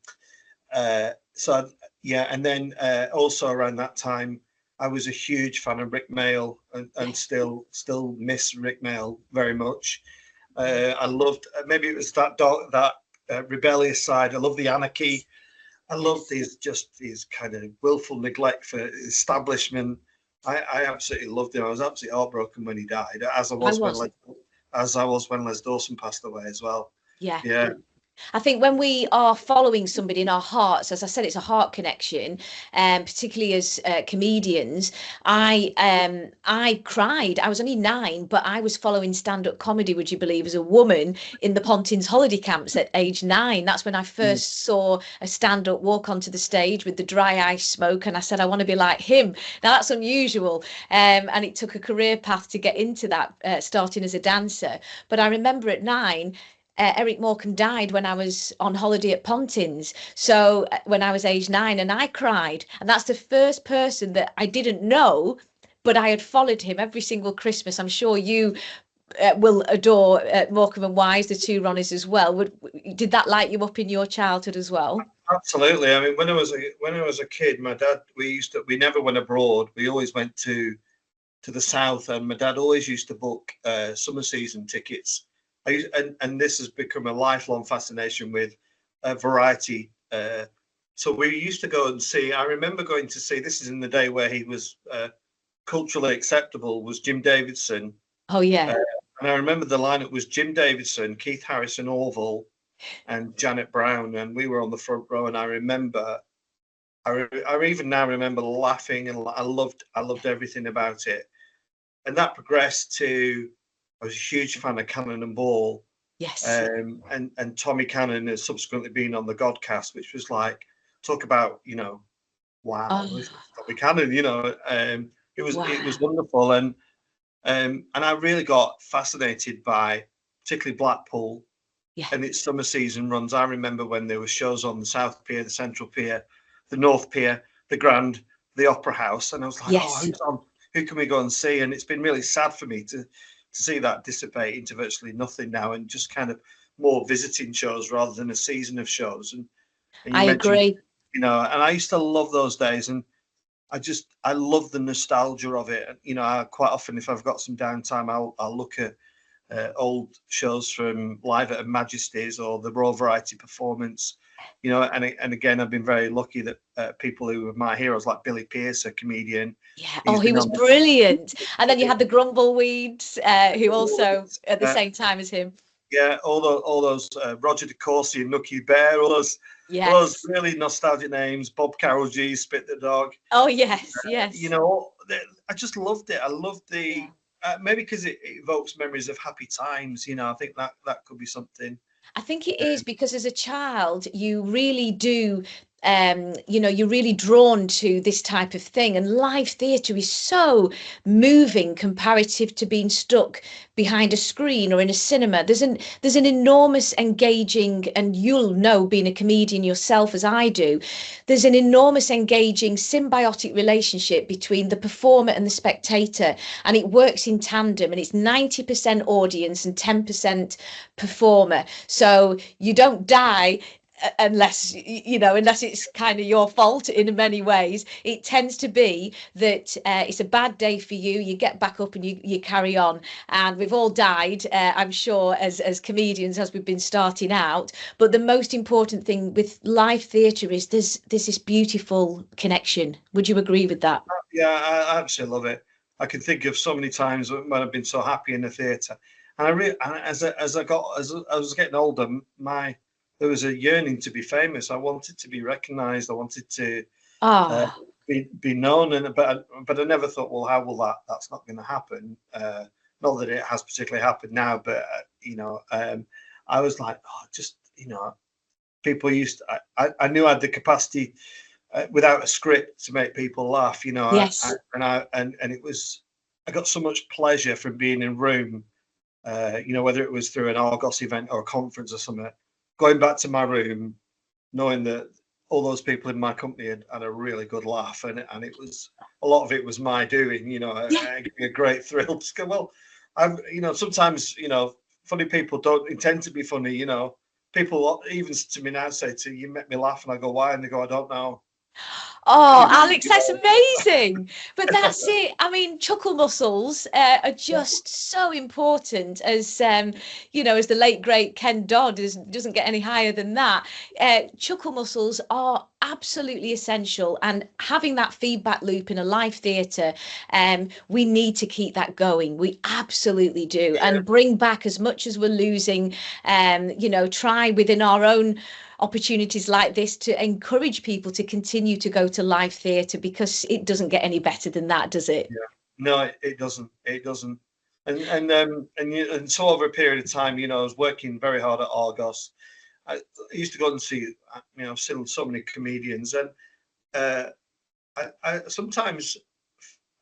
so yeah, and then also around that time, I was a huge fan of Rick Mail, and still miss Rick Mail very much. I loved, maybe it was that rebellious side. I love the anarchy. I love his kind of willful neglect for establishment. I absolutely loved him. I was absolutely heartbroken when he died, as I was when Les Dawson passed away as well. Yeah. Yeah. I think when we are following somebody in our hearts, as I said, it's a heart connection, particularly as comedians. I cried. I was only 9, but I was following stand-up comedy, would you believe, as a woman in the Pontins holiday camps at age 9. That's when I first saw a stand-up walk onto the stage with the dry ice smoke, and I said, I want to be like him. Now that's unusual, and it took a career path to get into that, starting as a dancer. But I remember at 9. Eric Morecambe died when I was on holiday at Pontins. So when I was age 9, and I cried. And that's the first person that I didn't know, but I had followed him every single Christmas. I'm sure you will adore Morecambe and Wise, the two Ronnies as well. Did that light you up in your childhood as well? Absolutely. I mean, when I was a kid, my dad, we never went abroad. We always went to the south, and my dad always used to book summer season tickets. And this has become a lifelong fascination with variety. So we used to go and see. I remember going to see. This is in the day where he was culturally acceptable. Was Jim Davidson? Oh yeah. And I remember the lineup was Jim Davidson, Keith Harrison, Orville, and Janet Brown, and we were on the front row. And I remember, I even now remember laughing, and I loved everything about it. And that progressed to. I was a huge fan of Cannon and Ball. Yes. And Tommy Cannon has subsequently been on the Godcast, which was like, talk about, wow, this is Tommy Cannon, it was wonderful. And I really got fascinated by particularly Blackpool and its summer season runs. I remember when there were shows on the South Pier, the Central Pier, the North Pier, the Grand, the Opera House. And I was like, who's on? Who can we go and see? And it's been really sad for me to see that dissipate into virtually nothing now, and just kind of more visiting shows rather than a season of shows. And I agree. And I used to love those days, and I love the nostalgia of it. I quite often, if I've got some downtime, I'll look at old shows from live at Her Majesty's or the Royal Variety Performance. And again, I've been very lucky that people who were my heroes, like Billy Pearce, a comedian. Yeah. He was brilliant. And then you had the Grumbleweeds, who also at the same time as him. Yeah, all those Roger De Courcy and Nucky Bear, all those really nostalgic names. Bob Carroll G, Spit the Dog. Oh yes, yes. I just loved it. I loved the maybe because it evokes memories of happy times. I think that could be something. I think it is because as a child, you really do, you're really drawn to this type of thing. And live theatre is so moving comparative to being stuck behind a screen or in a cinema. There's an enormous engaging, and you'll know being a comedian yourself as I do, there's an enormous engaging symbiotic relationship between the performer and the spectator, and it works in tandem, and it's 90% audience and 10% performer. So you don't die unless it's kind of your fault in many ways. It tends to be that it's a bad day for you get back up and you carry on, and we've all died, I'm sure, as comedians, as we've been starting out. But the most important thing with live theatre is there's this beautiful connection. Would you agree with that? Yeah, I absolutely love it. I can think of so many times when I've been so happy in the theatre, and as I was getting older, there was a yearning to be famous. I wanted to be recognised. I wanted to be known, but I never thought, well, how will that's not going to happen. Not that it has particularly happened now, but I was like, people used to, I knew I had the capacity without a script to make people laugh. Yes. And it was, I got so much pleasure from being in a room, whether it was through an Argos event or a conference or something. Going back to my room, knowing that all those people in my company had a really good laugh, and it was, a lot of it was my doing. It gave me a great thrill to go, well, sometimes funny people don't intend to be funny. People even to me now say, you make me laugh, and I go, why? And they go, I don't know. Oh, Alex, that's amazing. But that's it. I mean, chuckle muscles are just so important, as as the late great Ken Dodd doesn't get any higher than that. Chuckle muscles are absolutely essential, and having that feedback loop in a live theatre, we need to keep that going. We absolutely do, and bring back as much as we're losing. Try within our own opportunities like this to encourage people to continue to go to live theatre, because it doesn't get any better than that, does it? Yeah. No, it doesn't. It doesn't. And so over a period of time, I was working very hard at Argos. I used to go and see, I've seen so many comedians, and I sometimes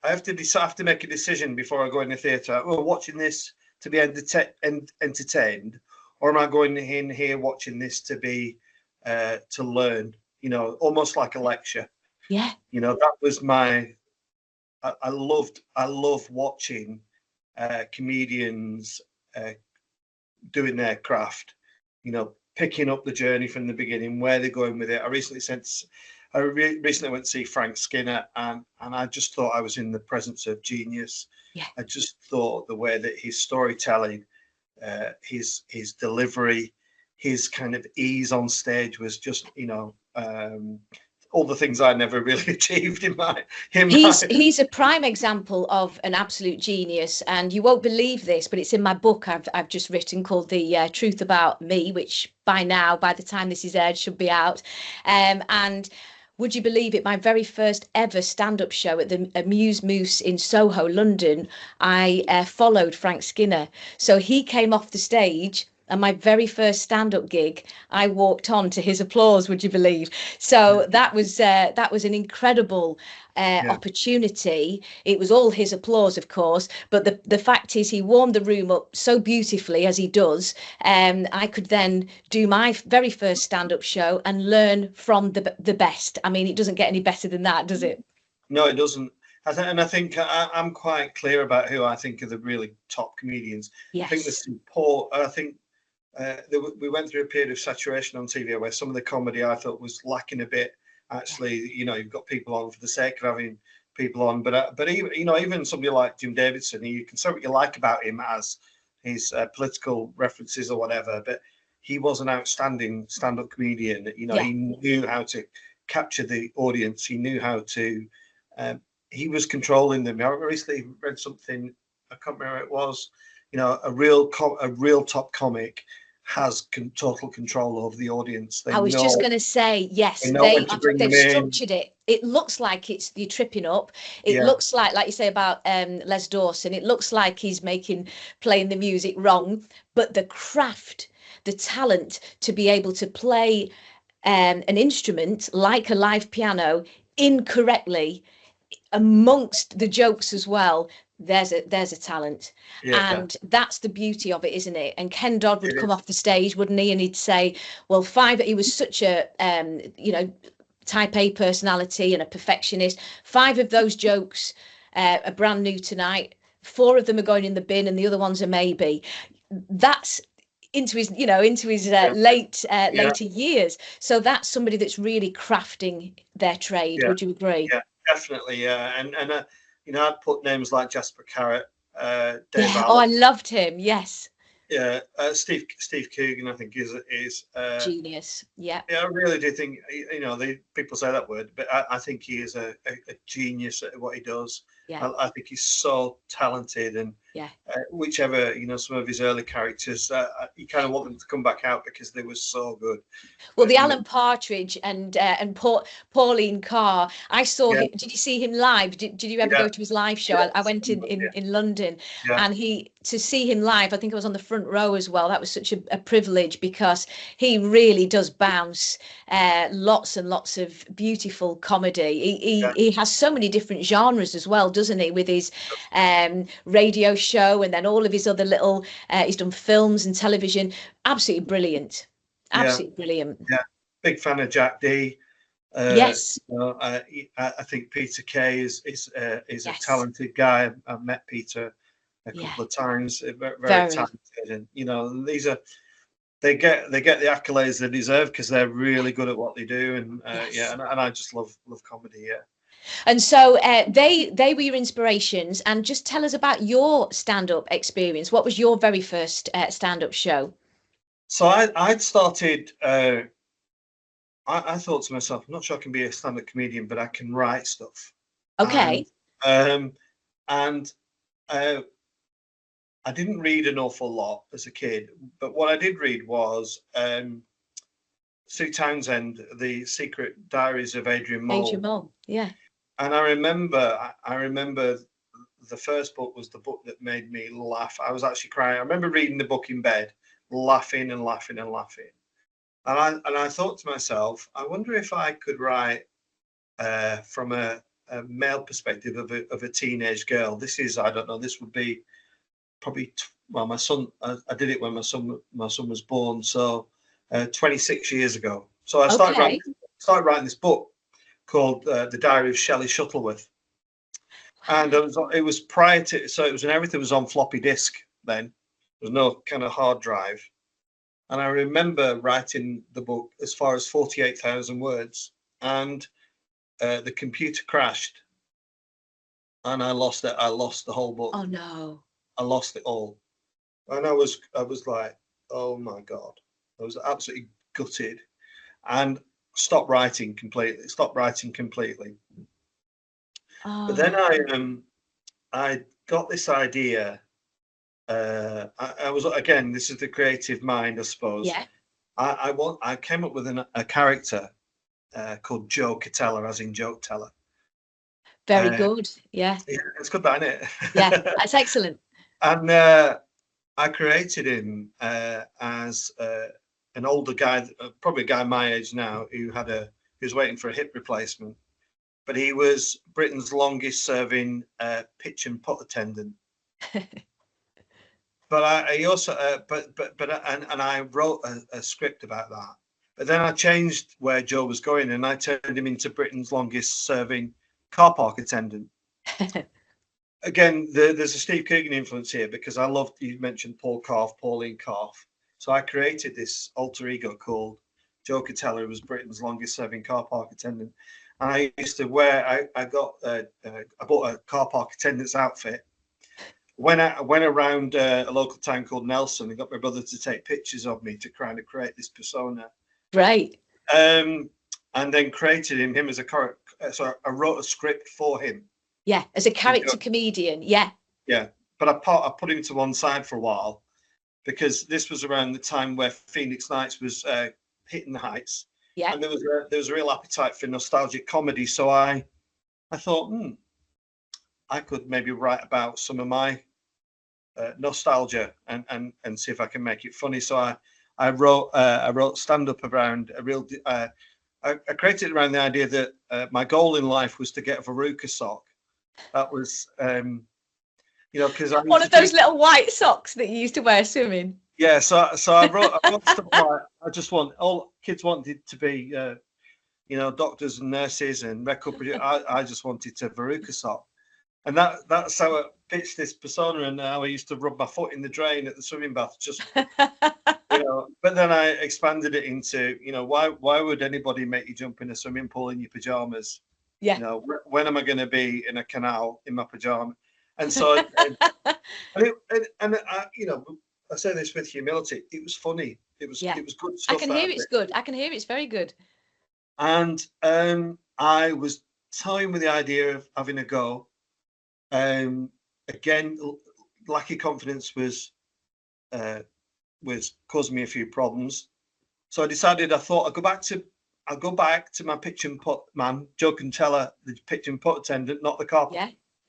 I have to make a decision before I go in the theatre. Well, watching this to be entertained, or am I going in here watching this to be to learn? Almost like a lecture. Yeah. That was my. I love watching comedians doing their craft. Picking up the journey from the beginning, where they're going with it. I recently went to see Frank Skinner, and I just thought I was in the presence of genius. Yeah. I just thought the way that his storytelling, his delivery, his kind of ease on stage was just, all the things I never really achieved in my. He's a prime example of an absolute genius, and you won't believe this, but it's in my book I've just written, called The Truth About Me, which by the time this is aired, should be out. And would you believe it, my very first ever stand-up show at the Amuse Moose in Soho, London, I followed Frank Skinner. So he came off the stage, and my very first stand-up gig, I walked on to his applause, would you believe? So that was an incredible opportunity. It was all his applause, of course, but the fact is, he warmed the room up so beautifully, as he does. I could then do my very first stand-up show and learn from the best. I mean, it doesn't get any better than that, does it? No, it doesn't. I think I'm quite clear about who I think are the really top comedians. Yes. I think there's support. I think we went through a period of saturation on TV where some of the comedy I thought was lacking a bit. Actually, you've got people on for the sake of having people on, but even somebody like Jim Davidson, you can say what you like about him as his political references or whatever, but he was an outstanding stand-up comedian. He knew how to capture the audience. He knew how to. He was controlling them. I recently read something. I can't remember what it was. A real top comic has total control over the audience. I was just going to say, yes, they've structured it. It looks like you're tripping up. It looks like you say about Les Dawson, it looks like he's playing the music wrong, but the craft, the talent to be able to play an instrument like a live piano incorrectly amongst the jokes as well. There's a talent, and that's the beauty of it, isn't it? And Ken Dodd would come off the stage, wouldn't he? And he'd say, well, he was such a type A personality and a perfectionist. 5 of those jokes are brand new tonight. 4 of them are going in the bin, and the other ones are maybe. That's into his later years. So that's somebody that's really crafting their trade. Would you agree? Yeah, definitely. Yeah, and I'd put names like Jasper Carrott, Dave Allen. Oh, I loved him. Yes. Yeah, Steve Coogan, I think is genius. Yeah. Yeah, I really do think people say that word, but I think he is a genius at what he does. Yeah. I think he's so talented, and whichever some of his early characters, you kind of want them to come back out because they were so good. Well, the Alan Partridge and Pauline Carr, I saw him. Did you see him live? Did you ever go to his live show? I went in London, and to see him live, I think I was on the front row as well. That was such a privilege, because he really does bounce lots and lots of beautiful comedy. He has so many different genres as well, doesn't he, with his radio show, and then all of his other little he's done films and television. Absolutely brilliant. Absolutely brilliant. Yeah, big fan of Jack D. Yes. I think Peter Kay is a talented guy. I've met Peter a couple of times. Very talented, and these are they get the accolades they deserve because they're really good at what they do, and Yes. and I just love comedy. Yeah. And so they were your inspirations. And just tell us about your stand-up experience. What was your very first stand-up show? So I'd started. I thought to myself, I'm not sure I can be a stand-up comedian, but I can write stuff. Okay. And I didn't read an awful lot as a kid, but what I did read was Sue Townsend, The Secret Diaries of Adrian Mole. Adrian Mole, yeah. And I remember the first book was the book that made me laugh. I was actually crying. I remember reading the book in bed, laughing and laughing and laughing. And I thought to myself, I wonder if I could write from a male perspective of a teenage girl. This is, I don't know, this would be probably well, my son. I did it when my son was born, so 26 years ago. So I started writing this book called The Diary of Shelley Shuttleworth, and it was prior to, so it was when everything was on floppy disk. Then there was no kind of hard drive. And I remember writing the book as far as 48,000 words, and the computer crashed, and I lost it. I lost the whole book. Oh no! I lost it all, and I was like, oh my God! I was absolutely gutted, and stopped writing completely. Oh. But then I got this idea. I was, again, this is the creative mind, I suppose. Yeah. I came up with a character called Joe Catella, as in joke teller. Very good. Yeah. Yeah, it's good, that, isn't it? Yeah, that's excellent. And I created him as an older guy, probably a guy my age now, who was waiting for a hip replacement, but he was Britain's longest serving pitch and putt attendant. But I also, and I wrote a script about that. But then I changed where Joe was going, and I turned him into Britain's longest serving car park attendant. Again, there's a Steve Coogan influence here, because I loved, you mentioned Pauline Calf. So I created this alter ego called Joe Catella, who was Britain's longest serving car park attendant. And I used to wear, I bought a car park attendant's outfit. Went around a local town called Nelson and got my brother to take pictures of me to kind of create this persona. Right. And then created him as a character. So I wrote a script for him. Yeah, as a character comedian. Yeah. Yeah, but I put him to one side for a while, because this was around the time where Phoenix Nights was hitting the heights. Yeah. And there was a real appetite for nostalgic comedy. So I thought, I could maybe write about some of my nostalgia and see if I can make it funny. So I wrote stand up around a real. I created around the idea that my goal in life was to get a Veruca sock. That was, because one of those little white socks that you used to wear swimming. Yeah, so I wrote stuff like, I just want, all kids wanted to be, doctors and nurses and record producers. I just wanted to Veruca sock. And that's how I pitched this persona, and how I used to rub my foot in the drain at the swimming bath, just, but then I expanded it into, why would anybody make you jump in a swimming pool in your pajamas? Yeah. When am I going to be in a canal in my pajama? And so, I say this with humility. It was funny. It was good stuff. I can hear it's good. I can hear it's very good. And I was toying with the idea of having a go. Again, lack of confidence was causing me a few problems. So I decided, I'll go back to my pitch and putt man, Joe Catella, the pitch and putt attendant, not the car.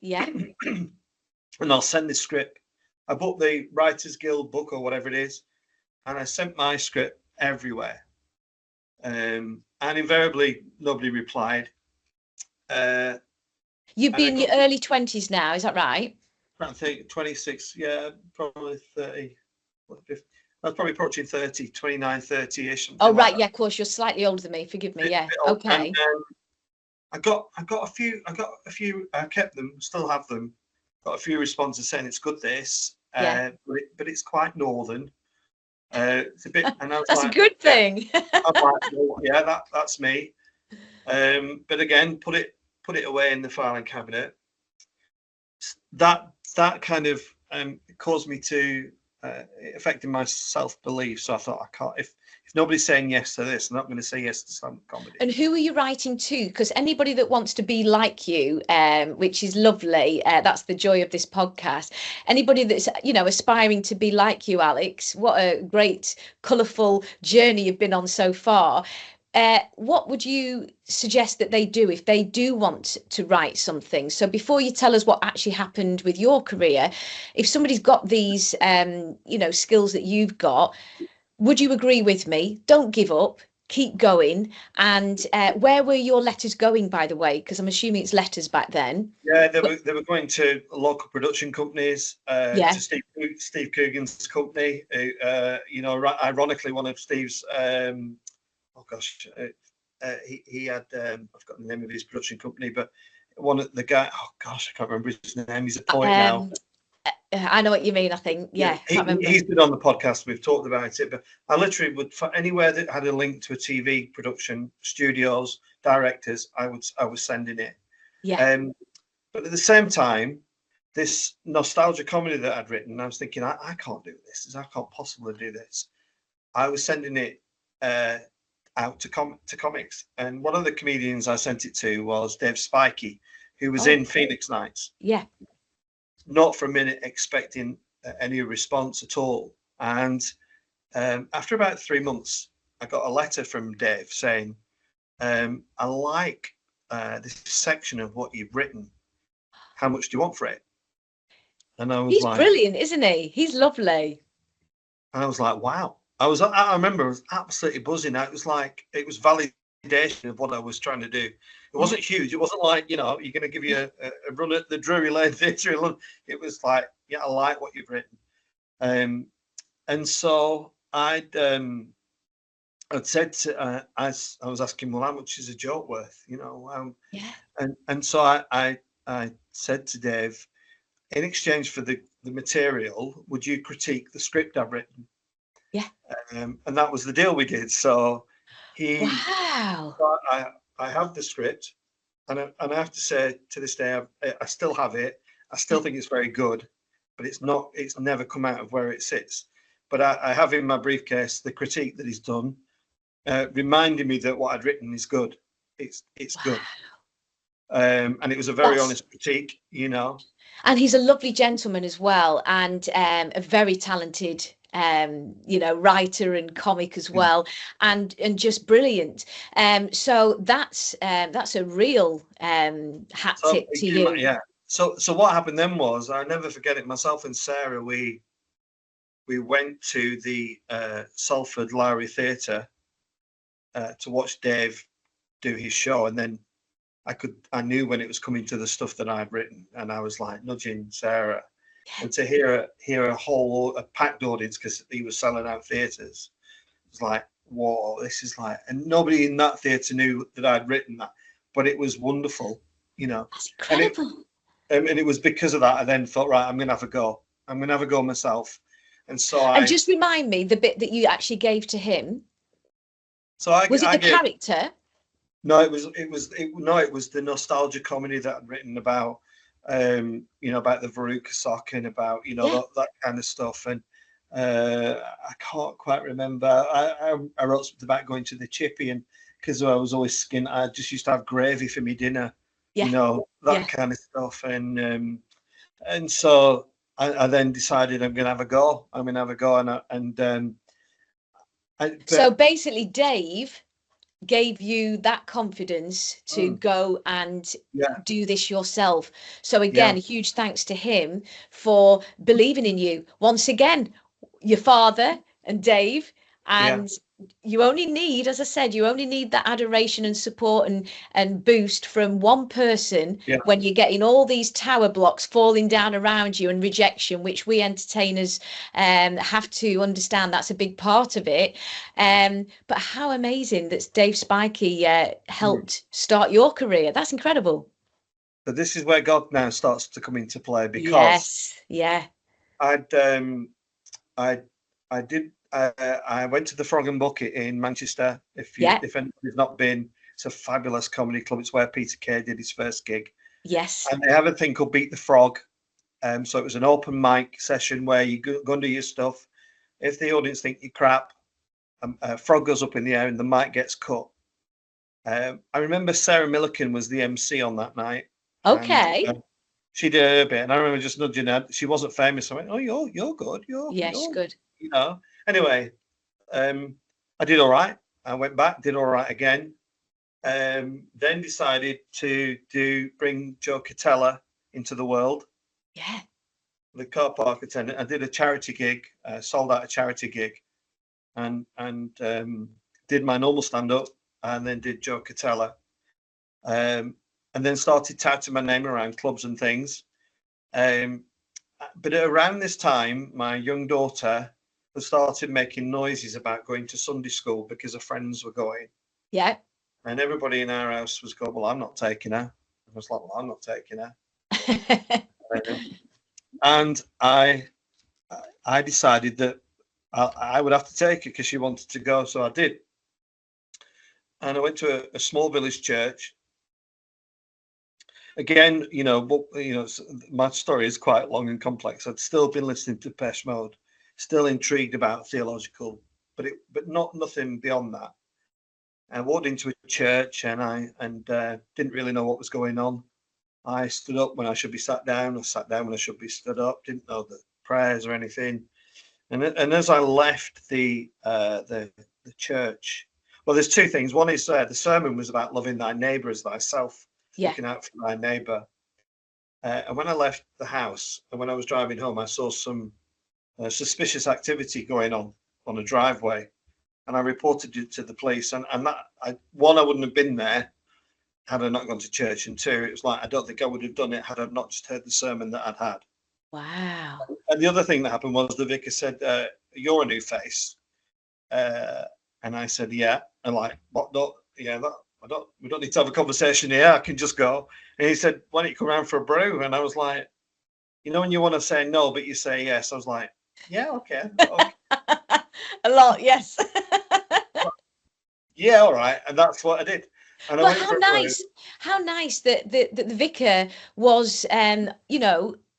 Yeah. And I'll send the script. I booked the Writers Guild book or whatever it is, and I sent my script everywhere. And invariably nobody replied. You'd be in your early 20s now, is that right? I think 26, yeah, probably 30. I was probably approaching 30, 29, 30-ish. Oh, right, yeah, of course, you're slightly older than me, forgive me, yeah, okay. And, I got a few, I kept them, still have them. Got a few responses saying it's good, this, but it's quite northern. It's a bit, and I was That's like, a good thing. I'm like, well, yeah, that's me. But again, put it away in the filing cabinet. That kind of caused me to affecting my self-belief. So I thought, I can't, if nobody's saying yes to this, I'm not going to say yes to stand-up comedy. And who are you writing to? Because anybody that wants to be like you, which is lovely, that's the joy of this podcast. Anybody that's, aspiring to be like you, Alex, what a great, colourful journey you've been on so far. What would you suggest that they do if they do want to write something? So before you tell us what actually happened with your career, if somebody's got these, skills that you've got, would you agree with me? Don't give up. Keep going. And where were your letters going, by the way? Because I'm assuming it's letters back then. Yeah, they were going to local production companies, Yeah. to Steve Coogan's company. Ironically, one of Steve's he had I've forgotten the name of his production company, but one of the guy. Oh gosh, I can't remember his name. He's a poet now. I know what you mean. I think, yeah. He's been on the podcast. We've talked about it, but I literally would, for anywhere that had a link to a TV production, studios, directors, I was sending it. Yeah. But at the same time, this nostalgia comedy that I'd written, I was thinking, I can't do this. I can't possibly do this. I was sending it out to comics, and one of the comedians I sent it to was Dave Spikey, who was in Phoenix Nights. Yeah. Not for a minute expecting any response at all. And after about 3 months, I got a letter from Dave saying, I like this section of what you've written. How much do you want for it? And I was He's brilliant, isn't he? He's lovely. And I was like, wow. I remember I was absolutely buzzing. It was validation of what I was trying to do. It wasn't huge. It wasn't like, you're going to give you a run at the Drury Lane Theatre in London. It was like, yeah, I like what you've written. And so I'd said to, I was asking, well, how much is a joke worth? And so I said to Dave, in exchange for the material, would you critique the script I've written? Yeah. And that was the deal we did. So wow. I have the script, and I have to say, to this day, I still have it. I still think it's very good, but it's never come out of where it sits. But I have in my briefcase the critique that he's done, reminding me that what I'd written is good. It's good. And it was a very honest critique, And he's a lovely gentleman as well, and a very talented writer and comic as well, and just brilliant. So that's a real hat tip to you. Yeah. So what happened then was, I never forget it, myself and Sarah, we went to the Salford Lowry Theatre to watch Dave do his show, and then I knew when it was coming to the stuff that I'd written, and I was like nudging Sarah. And to hear a packed audience, because he was selling out theatres, it was like, whoa, this is like, and nobody in that theatre knew that I'd written that, but it was wonderful, That's incredible. And it was because of that I then thought, right, I'm gonna have a go myself. And so and just remind me the bit that you actually gave to him. So was it the character? No, it was the nostalgia comedy that I'd written about. About the Veruca sock and about that kind of stuff, and I can't quite remember. I wrote something about going to the chippy, and because I was always skint, I just used to have gravy for me dinner, that kind of stuff, and so I then decided I'm gonna have a go. So basically, Dave gave you that confidence to go and do this yourself. So again, huge thanks to him for believing in you. Once again, your father and Dave, and you only need, as I said, that adoration and support and boost from one person when you're getting all these tower blocks falling down around you and rejection, which we entertainers have to understand. That's a big part of it. But how amazing that Dave Spikey helped start your career. That's incredible. But this is where God now starts to come into play, because I went to the Frog and Bucket in Manchester. If anybody's not been, it's a fabulous comedy club. It's where Peter Kay did his first gig. Yes. And they have a thing called Beat the Frog. So it was an open mic session where you go and do your stuff. If the audience think you're crap, a frog goes up in the air and the mic gets cut. I remember Sarah Millican was the MC on that night. Okay. And, she did her bit, and I remember just nudging her. She wasn't famous. I went, "Oh, you're good. Yes, good. You know." Anyway, I did all right. I went back, did all right again. Then decided to bring Joe Catella into the world. Yeah. The car park attendant. I did a charity gig, sold out a charity gig, and did my normal stand up, and then did Joe Catella. And then started touting my name around clubs and things. But around this time, my young daughter had started making noises about going to Sunday school because her friends were going. Yeah. And everybody in our house was going, "Well, I'm not taking her." I was like, "Well, I'm not taking her." And I decided that I would have to take her because she wanted to go. So I did. And I went to a small village church. Again, my story is quite long and complex. I'd still been listening to Depeche Mode, still intrigued about theological, but nothing beyond that. I walked into a church and didn't really know what was going on. I stood up when I should be sat down. I sat down when I should be stood up. Didn't know the prayers or anything. And as I left the church, well, there's two things. One is the sermon was about loving thy neighbour as thyself. Yeah. Looking out for my neighbour. And when I left the house and when I was driving home, I saw some suspicious activity going on a driveway, and I reported it to the police. And I wouldn't have been there had I not gone to church, and two, it was like I don't think I would have done it had I not just heard the sermon that I'd had. Wow. And the other thing that happened was the vicar said, "You're a new face," and I said, "Yeah," and like, "What? Not? Yeah, that." We don't need to have a conversation here. I can just go. And he said, "Why don't you come around for a brew?" And I was like, when you want to say no, but you say yes. I was like, "Yeah, okay." A lot, yes. Yeah, all right. And that's what I did. And But how nice that the vicar was,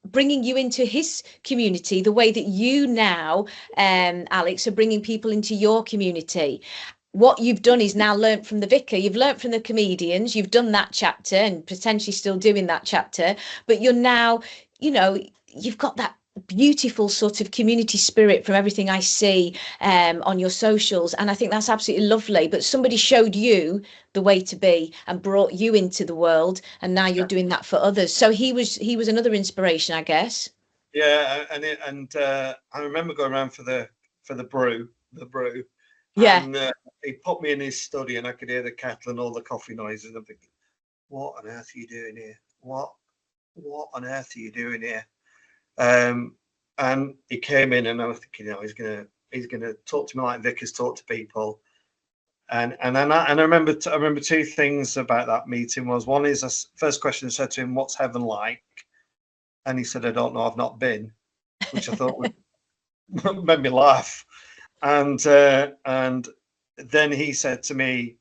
bringing you into his community the way that you now, Alex, are bringing people into your community. What you've done is now learnt from the vicar. You've learnt from the comedians. You've done that chapter and potentially still doing that chapter. But you're now, you've got that beautiful sort of community spirit from everything I see on your socials. And I think that's absolutely lovely. But somebody showed you the way to be and brought you into the world. And now you're doing that for others. So he was another inspiration, I guess. Yeah. And I remember going around for the brew. Yeah. And he put me in his study and I could hear the kettle and all the coffee noises. I'm thinking, what on earth are you doing here? What on earth are you doing here? And he came in and I was thinking, he's gonna talk to me like vicars talk to people. And I remember two things about that meeting. One is the first question I said to him, "What's heaven like?" And he said, "I don't know, I've not been," which I thought made me laugh. And then he said to me,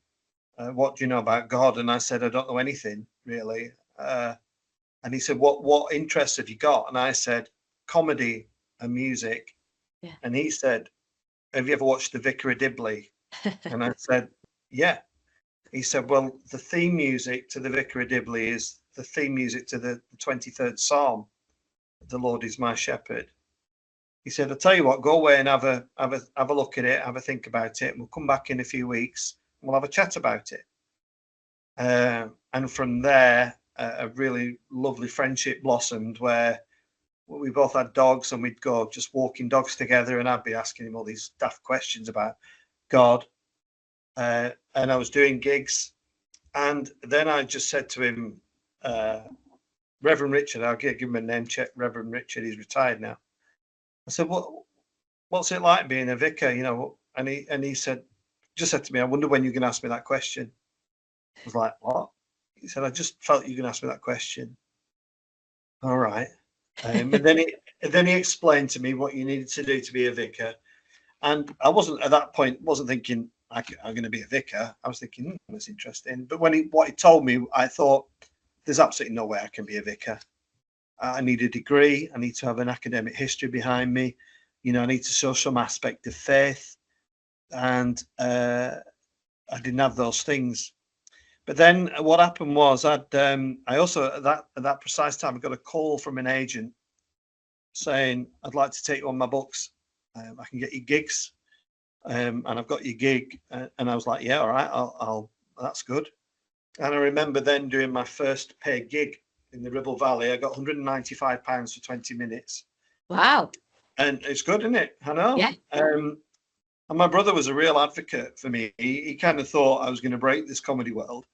"What do you know about God?" And I said, "I don't know anything really." And he said, "What interests have you got?" And I said, "Comedy and music." Yeah. And he said, "Have you ever watched The Vicar of Dibley?" And I said, "Yeah." He said, "Well, the theme music to The Vicar of Dibley is the theme music to the 23rd Psalm. The Lord is my shepherd." He said, "I'll tell you what, go away and have a look at it, have a think about it. And we'll come back in a few weeks and we'll have a chat about it." And from there, a really lovely friendship blossomed where we both had dogs and we'd go just walking dogs together and I'd be asking him all these daft questions about God. And I was doing gigs. And then I just said to him, Reverend Richard, I'll give him a name check, Reverend Richard, he's retired now. I said, what's it like being a vicar? And he said to me, "I wonder when you're going to ask me that question." I was like, "What?" He said, "I just felt you were going to ask me that question." All right. And then he explained to me what you needed to do to be a vicar. And I wasn't at that point, wasn't thinking I'm going to be a vicar. I was thinking, that's interesting. But what he told me, I thought, there's absolutely no way I can be a vicar. I need a degree. I need to have an academic history behind me. You know, I need to show some aspect of faith. And I didn't have those things. But then what happened was I also at that precise time I got a call from an agent saying, I'd like to take you on my books. I can get you gigs. And I've got your gig. And I was like, yeah, all right, I'll that's good. And I remember then doing my first paid gig in the Ribble Valley. I got £195 for 20 minutes. Wow. And it's good, isn't it? I know. Yeah. And my brother was a real advocate for me. He kind of thought I was going to break this comedy world.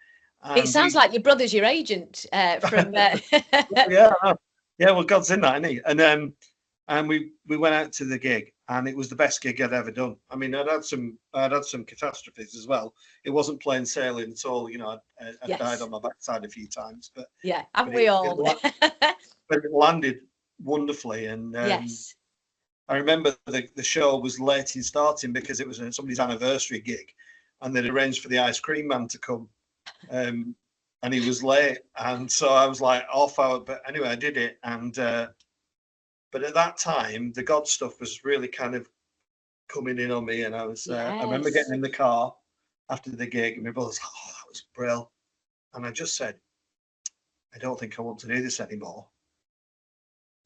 It sounds like your brother's your agent from yeah. Well, God's in that, isn't he? And we went out to the gig, and it was the best gig I'd ever done. I mean, I'd had some catastrophes as well. It wasn't plain sailing at all. You know, I Yes. died on my backside a few times, but yeah, haven't we all? but it landed wonderfully. And Yes. I remember the show was late in starting because it was somebody's anniversary gig, and they'd arranged for the ice cream man to come. And he was late, and so I was like off out. But anyway, I did it, and but at that time, the God stuff was really kind of coming in on me, and I was. I remember getting in the car after the gig, and my brother's, "Oh, that was brilliant," and I just said, "I don't think I want to do this anymore."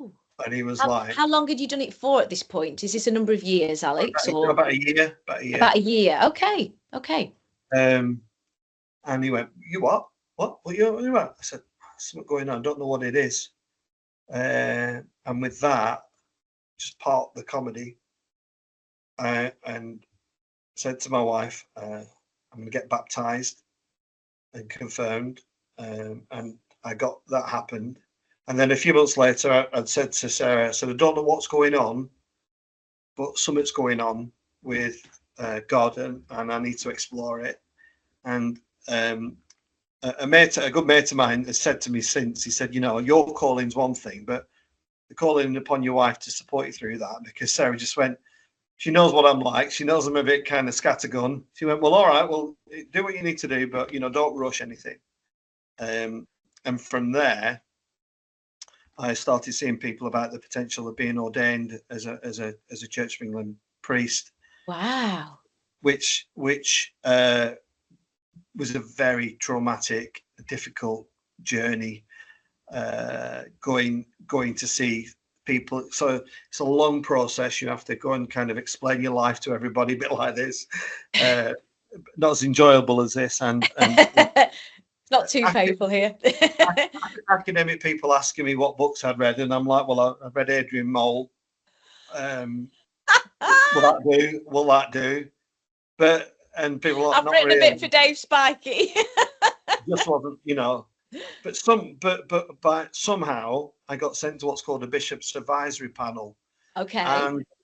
Ooh. And he was how long had you done it for at this point? Is this a number of years, Alex? About a year. About a year. Okay. And he went, "You what? What you at?" I said, "Something going on. I don't know what it is." And with that, just parked the comedy and said to my wife, "I'm going to get baptized and confirmed." And that happened. And then a few months later, I'd said to Sarah, I said, "I don't know what's going on, but something's going on with God, and I need to explore it." And a good mate of mine has said to me since, he said, "You know, your calling's one thing, but the calling upon your wife to support you through that," because Sarah just went, she knows what I'm like. She knows I'm a bit kind of scattergun. She went, "Well, all right, well, do what you need to do, but, you know, don't rush anything." And from there, I started seeing people about the potential of being ordained as a Church of England priest. Wow. Which was a very traumatic, difficult journey, going to see people. So it's a long process. You have to go and kind of explain your life to everybody, a bit like this. Not as enjoyable as this, and it's not too painful here. Academic people asking me what books I'd read, and I'm like, "Well, I've read Adrian Mole. Will that do?" And people are I've not written really, a bit for Dave Spikey. just wasn't, you know. But somehow I got sent to what's called a bishop's advisory panel. Okay.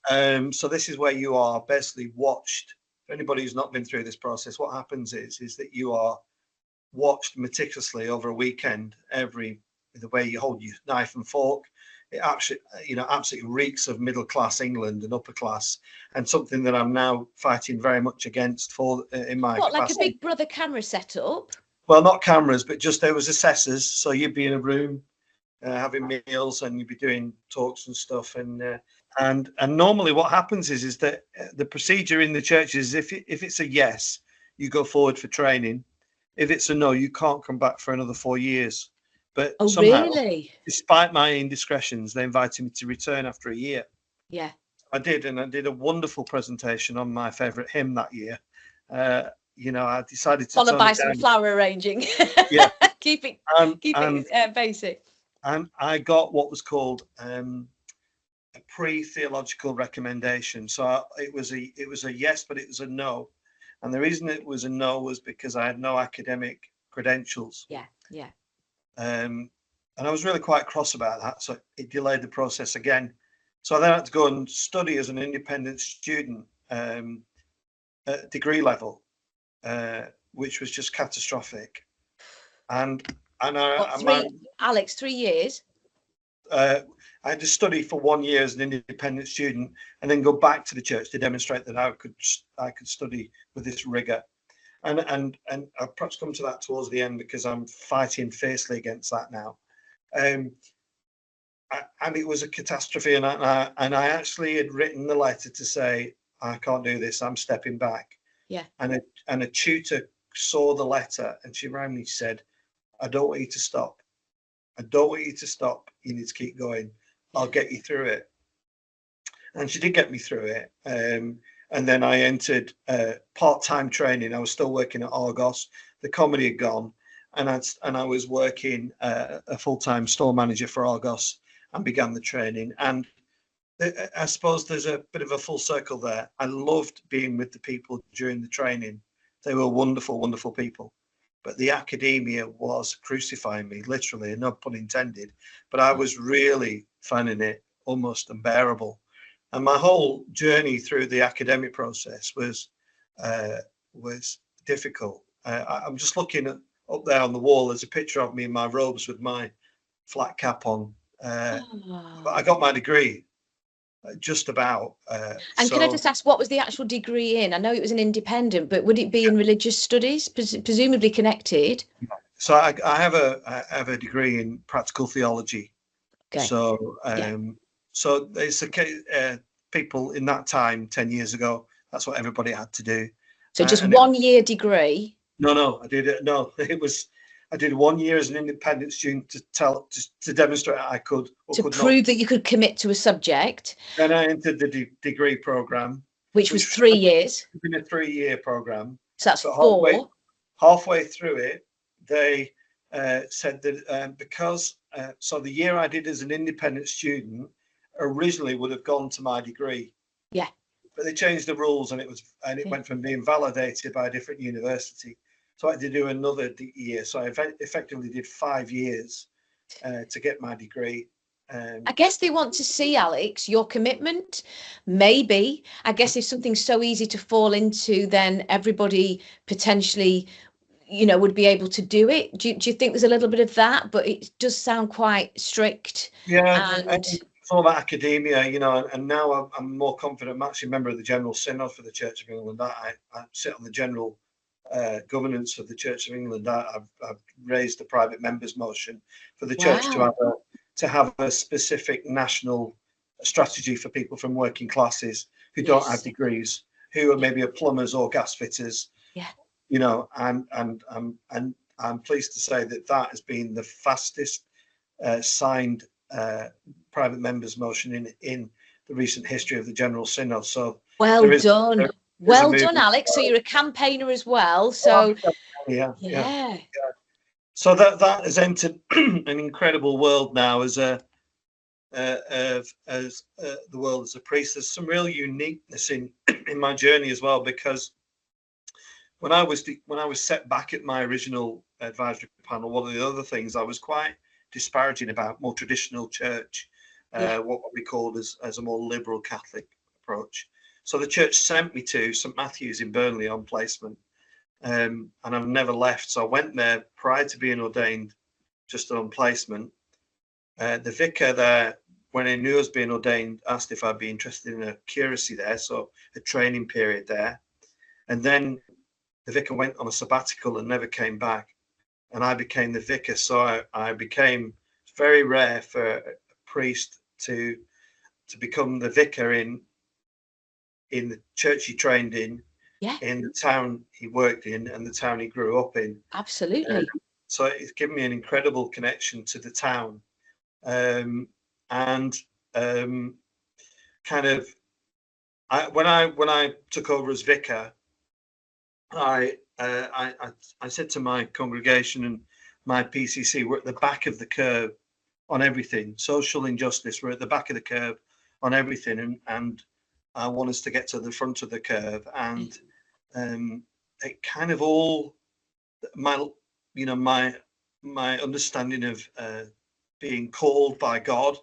And so this is where you are basically watched. For anybody who's not been through this process, what happens is that you are watched meticulously over a weekend. The way you hold your knife and fork, it absolutely reeks of middle class England and upper class, and something that I'm now fighting very much against in my What, capacity. like a Big Brother camera setup? Well, not cameras, but just there was assessors. So you'd be in a room having meals, and you'd be doing talks and stuff. And normally what happens is that the procedure in the church is if it's a yes, you go forward for training. If it's a no, you can't come back for another 4 years. But somehow, really? Despite my indiscretions, they invited me to return after a year. Yeah. I did, and I did a wonderful presentation on my favourite hymn that year. I decided to followed by it some down. flower arranging. Yeah. keep it basic. And I got what was called a pre-theological recommendation. So it was a yes, but it was a no. And the reason it was a no was because I had no academic credentials. Yeah. And I was really quite cross about that. So it delayed the process again. So I then had to go and study as an independent student at degree level, which was just catastrophic. And Alex, 3 years? I had to study for 1 year as an independent student, and then go back to the church to demonstrate that I could study with this rigor. And I'll perhaps come to that towards the end, because I'm fighting fiercely against that now. And it was a catastrophe, and I actually had written the letter to say, I can't do this, I'm stepping back. Yeah. And a tutor saw the letter, and she rang me and said, I don't want you to stop. I don't want you to stop. You need to keep going. I'll get you through it. And she did get me through it. And then I entered part-time training. I was still working at Argos. The comedy had gone, and I was working a full-time store manager for Argos, and began the training. And I suppose there's a bit of a full circle there. I loved being with the people during the training. They were wonderful, wonderful people. But the academia was crucifying me, literally, and no pun intended. But I was really finding it almost unbearable. And my whole journey through the academic process was difficult. I'm just looking up there on the wall. There's a picture of me in my robes with my flat cap on. But I got my degree, just about. And can I just ask, what was the actual degree in? I know it was an independent, but would it be in religious studies, presumably connected? So I have a degree in practical theology. Okay. So so there's people in that time, 10 years ago, that's what everybody had to do. So just 1 year degree? No, I did it. No, I did 1 year as an independent student to demonstrate I could. To prove that you could commit to a subject. Then I entered the degree program, which was 3 years. It's been a 3-year program. So that's 4. Halfway through it, they said that because so the year I did as an independent student originally would have gone to my degree. Yeah. But they changed the rules, and it went from being validated by a different university. So I had to do another year. So I effectively did 5 years to get my degree. I guess they want to see, Alex, your commitment. Maybe. I guess if something's so easy to fall into, then everybody potentially, would be able to do it. Do you think there's a little bit of that? But it does sound quite strict. Yeah, and it's all about academia, and now I'm more confident. I'm actually a member of the General Synod for the Church of England. I sit on the general governance of the Church of England. I've raised the private members motion for the church to have a specific national strategy for people from working classes who don't have degrees, who are maybe plumbers or gas fitters. Yeah. And I'm pleased to say that has been the fastest signed private members motion in the recent history of the General Synod. So well done. Well done, Alex. So you're a campaigner as well. So yeah. So that has entered an incredible world now as the world as a priest. There's some real uniqueness in my journey as well, because when I was set back at my original advisory panel, one of the other things I was quite disparaging about more traditional church, what we called as a more liberal Catholic approach. So the church sent me to St Matthew's in Burnley on placement, and I've never left. So I went there prior to being ordained, just on placement. The vicar there, when he knew I was being ordained, asked if I'd be interested in a curacy there, so a training period there. And then the vicar went on a sabbatical and never came back, and I became the vicar. So I became, it's very rare for a priest to become the vicar in the church he trained in, in the town he worked in, and the town he grew up in. Absolutely. So it's given me an incredible connection to the town, and kind of, when I took over as vicar, I said to my congregation and my PCC, we're at the back of the curve on everything. Social injustice, we're at the back of the curve on everything, and I want us to get to the front of the curve. And it kind of all my understanding of being called by God,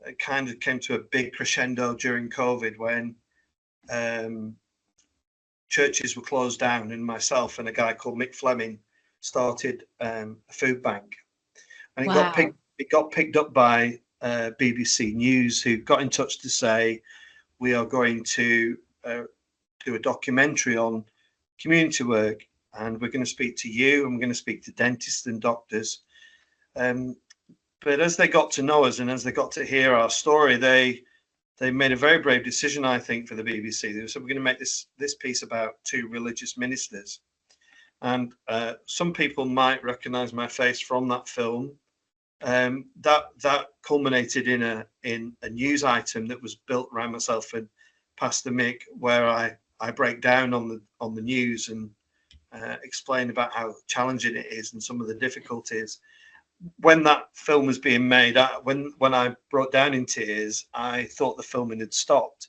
it kind of came to a big crescendo during COVID when churches were closed down, and myself and a guy called Mick Fleming started a food bank, and it got picked up by BBC News, who got in touch to say, we are going to do a documentary on community work, and we're going to speak to you, and we're going to speak to dentists and doctors. But as they got to know us and as they got to hear our story, they made a very brave decision, I think, for the BBC. They said, we're going to make this piece about two religious ministers. And some people might recognise my face from that film. That culminated in a news item that was built around myself and Pastor Mick, where I break down on the news and explain about how challenging it is and some of the difficulties. When that film was being made, when I broke down in tears, I thought the filming had stopped.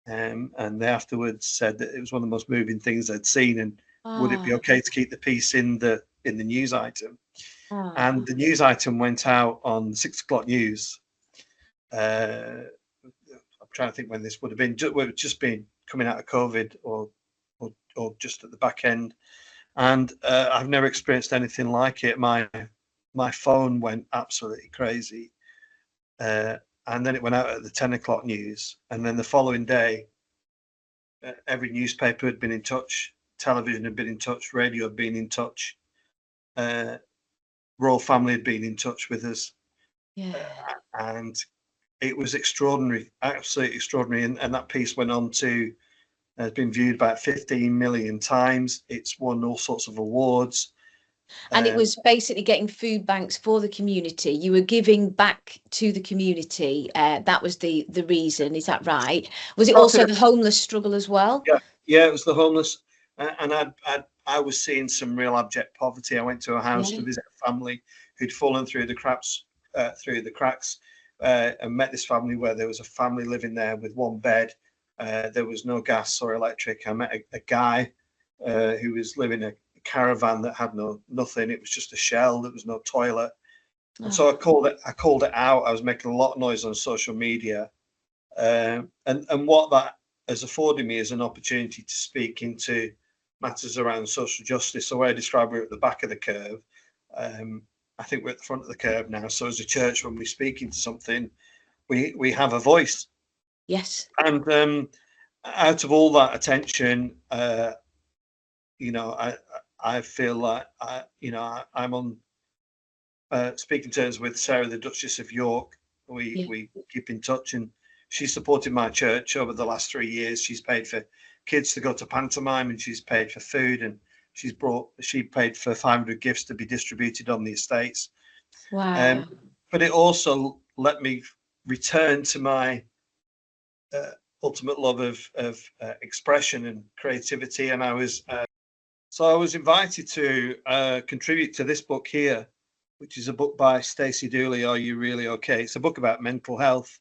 And they afterwards said that it was one of the most moving things they'd seen, and would it be okay to keep the piece in the news item? And the news item went out on 6 o'clock news. I'm trying to think when this would have been. We've just been coming out of COVID or just at the back end. And I've never experienced anything like it. My phone went absolutely crazy. And then it went out at the 10 o'clock news. And then the following day, every newspaper had been in touch, television had been in touch, radio had been in touch. Royal family had been in touch with us. And it was extraordinary, absolutely extraordinary. And that piece went on to, has been viewed about 15 million times. It's won all sorts of awards. And it was basically getting food banks for the community. You were giving back to the community. That was the reason. Is that right? Was it also the homeless struggle as well? Yeah, it was the homeless. And I was seeing some real abject poverty. I went to a house to visit a family who'd fallen through the cracks, and met this family where there was a family living there with one bed. There was no gas or electric. I met a guy who was living in a caravan that had nothing. It was just a shell. There was no toilet. And so I called it out. I was making a lot of noise on social media, and what that has afforded me is an opportunity to speak into matters around social justice. So I describe we're at the back of the curve. I think we're at the front of the curve now. So as a church, when we speak into something, we have a voice. Yes. And out of all that attention, I feel like I'm on speaking terms with Sarah, the Duchess of York. We keep in touch, and she supported my church over the last 3 years. She's paid for kids to go to pantomime, and she's paid for food, and she paid for 500 gifts to be distributed on the estates. Wow. But it also let me return to my ultimate love of expression and creativity, and I was invited to contribute to this book here, which is a book by Stacey Dooley, Are You Really Okay? It's a book about mental health.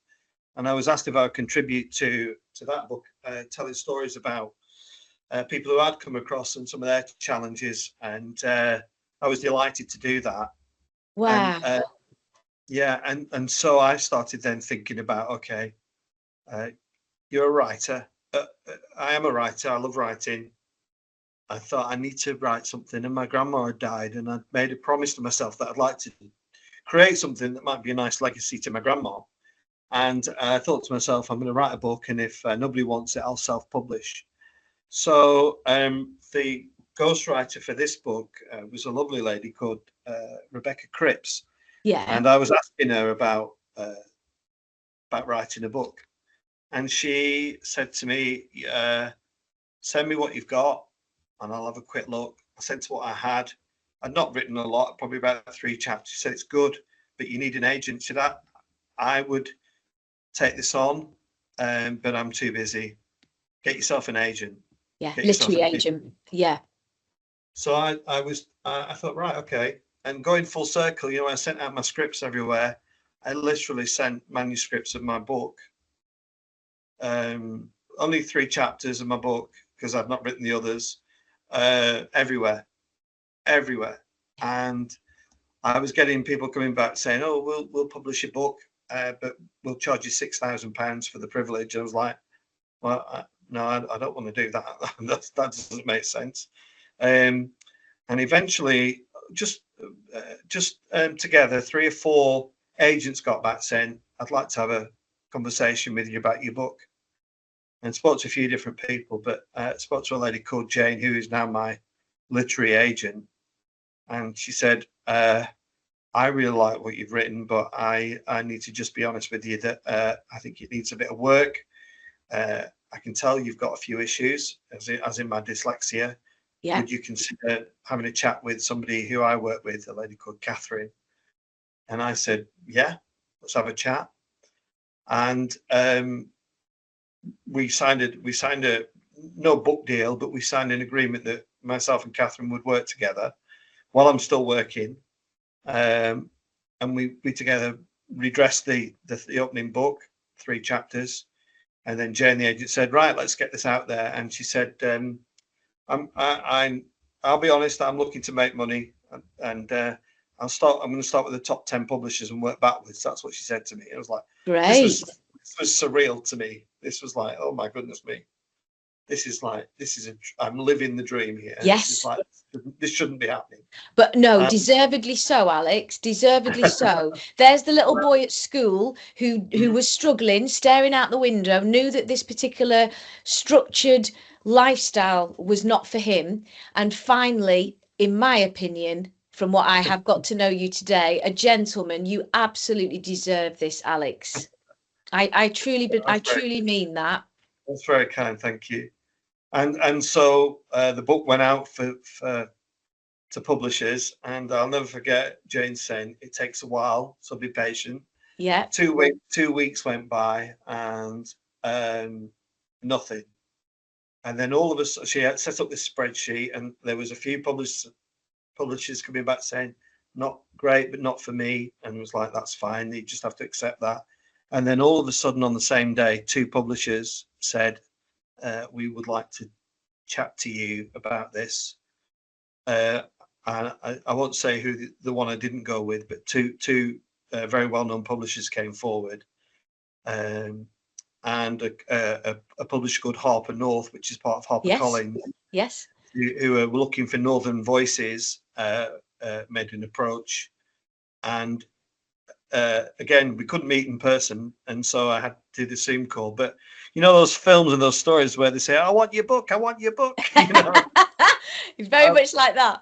And I was asked if I would contribute to that book, telling stories about people who had come across and some of their challenges. And I was delighted to do that. Wow. And so I started then thinking about, okay, you're a writer. I am a writer. I love writing. I thought I need to write something, and my grandma had died, and I'd made a promise to myself that I'd like to create something that might be a nice legacy to my grandma. And I thought to myself, I'm going to write a book, and if nobody wants it, I'll self-publish. So the ghostwriter for this book was a lovely lady called Rebecca Cripps. Yeah. And I was asking her about writing a book, and she said to me, "Send me what you've got, and I'll have a quick look." I sent her what I had. I'd not written a lot, probably about 3 chapters. She said, "It's good, but you need an agent." She said, I would take this on, but I'm too busy. Get yourself an agent. Yeah, literary agent. Yeah. So I thought, right, okay. And going full circle, I sent out my scripts everywhere. I literally sent manuscripts of my book. Only 3 chapters of my book, because I've not written the others. Everywhere. And I was getting people coming back saying, "Oh, we'll publish a book, but we'll charge you £6,000 for the privilege." I was like, "Well, no, I don't want to do that. That doesn't make sense." And eventually, just together, 3 or 4 agents got back saying, I'd like to have a conversation with you about your book. And spoke to a few different people, but spoke to a lady called Jane, who is now my literary agent. And she said, I really like what you've written, but I need to just be honest with you that I think it needs a bit of work. I can tell you've got a few issues, as in my dyslexia. Yeah. Would you consider having a chat with somebody who I work with, a lady called Cathy? And I said, yeah, let's have a chat. And we signed a no book deal, but we signed an agreement that myself and Cathy would work together while I'm still working. And we together redressed the opening book, 3 chapters. And then Jane, the agent, said, right, let's get this out there. And she said, I'll be honest, I'm looking to make money, and I'm going to start with the top 10 publishers and work backwards. That's what she said to me. It was like, Great. This was surreal to me. This was like, oh my goodness me. I'm living the dream here. Yes. This shouldn't be happening. But no, deservedly so, Alex. Deservedly so. There's the little boy at school who was struggling, staring out the window, knew that this particular structured lifestyle was not for him. And finally, in my opinion, from what I have got to know you today, a gentleman, you absolutely deserve this, Alex. I truly mean that. That's very kind, thank you. And so the book went out to publishers, and I'll never forget Jane saying it takes a while, so be patient. Yeah. 2 weeks went by, and nothing. And then all of us, she had set up this spreadsheet, and there was a few publishers coming back saying, not great, but not for me. And it was like, that's fine, you just have to accept that. And then all of a sudden on the same day, 2 publishers said, we would like to chat to you about this. And I won't say who the one I didn't go with, but two very well-known publishers came forward. And a publisher called Harper North, which is part of HarperCollins. Yes. Who were looking for Northern voices, made an approach. And again, we couldn't meet in person, and so I had to do the Zoom call. But you know those films and those stories where they say, I want your book, I want your book. You know? It's very much like that.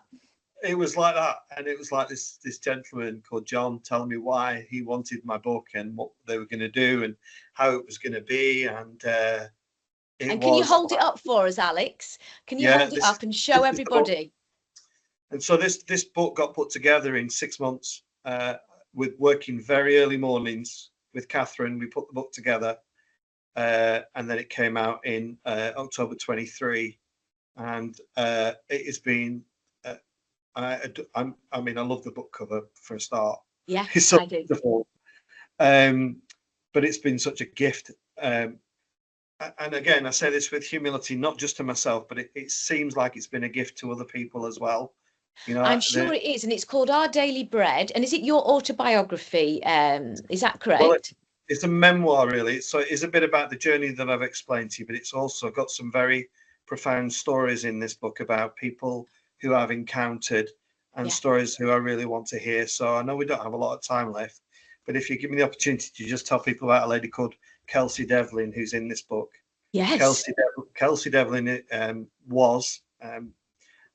It was like that. And it was like this gentleman called John telling me why he wanted my book and what they were going to do and how it was going to be. And can you hold it up for us, Alex? Can you hold it up and show everybody? And so this book got put together in 6 months, with working very early mornings with Catherine. We put the book together, and then it came out in October 23. And it has been, I love the book cover for a start. Yeah, it's so I do. beautiful. But it's been such a gift. And again, I say this with humility, not just to myself, but it seems like it's been a gift to other people as well. You know, I'm sure it is, and it's called Our Daily Bread. And is it your autobiography? Is that correct? Well, it's a memoir, really. So it is a bit about the journey that I've explained to you, but it's also got some very profound stories in this book about people who I've encountered and stories who I really want to hear. So I know we don't have a lot of time left, but if you give me the opportunity to just tell people about a lady called Kelsey Devlin, who's in this book. Yes. Kelsey Devlin was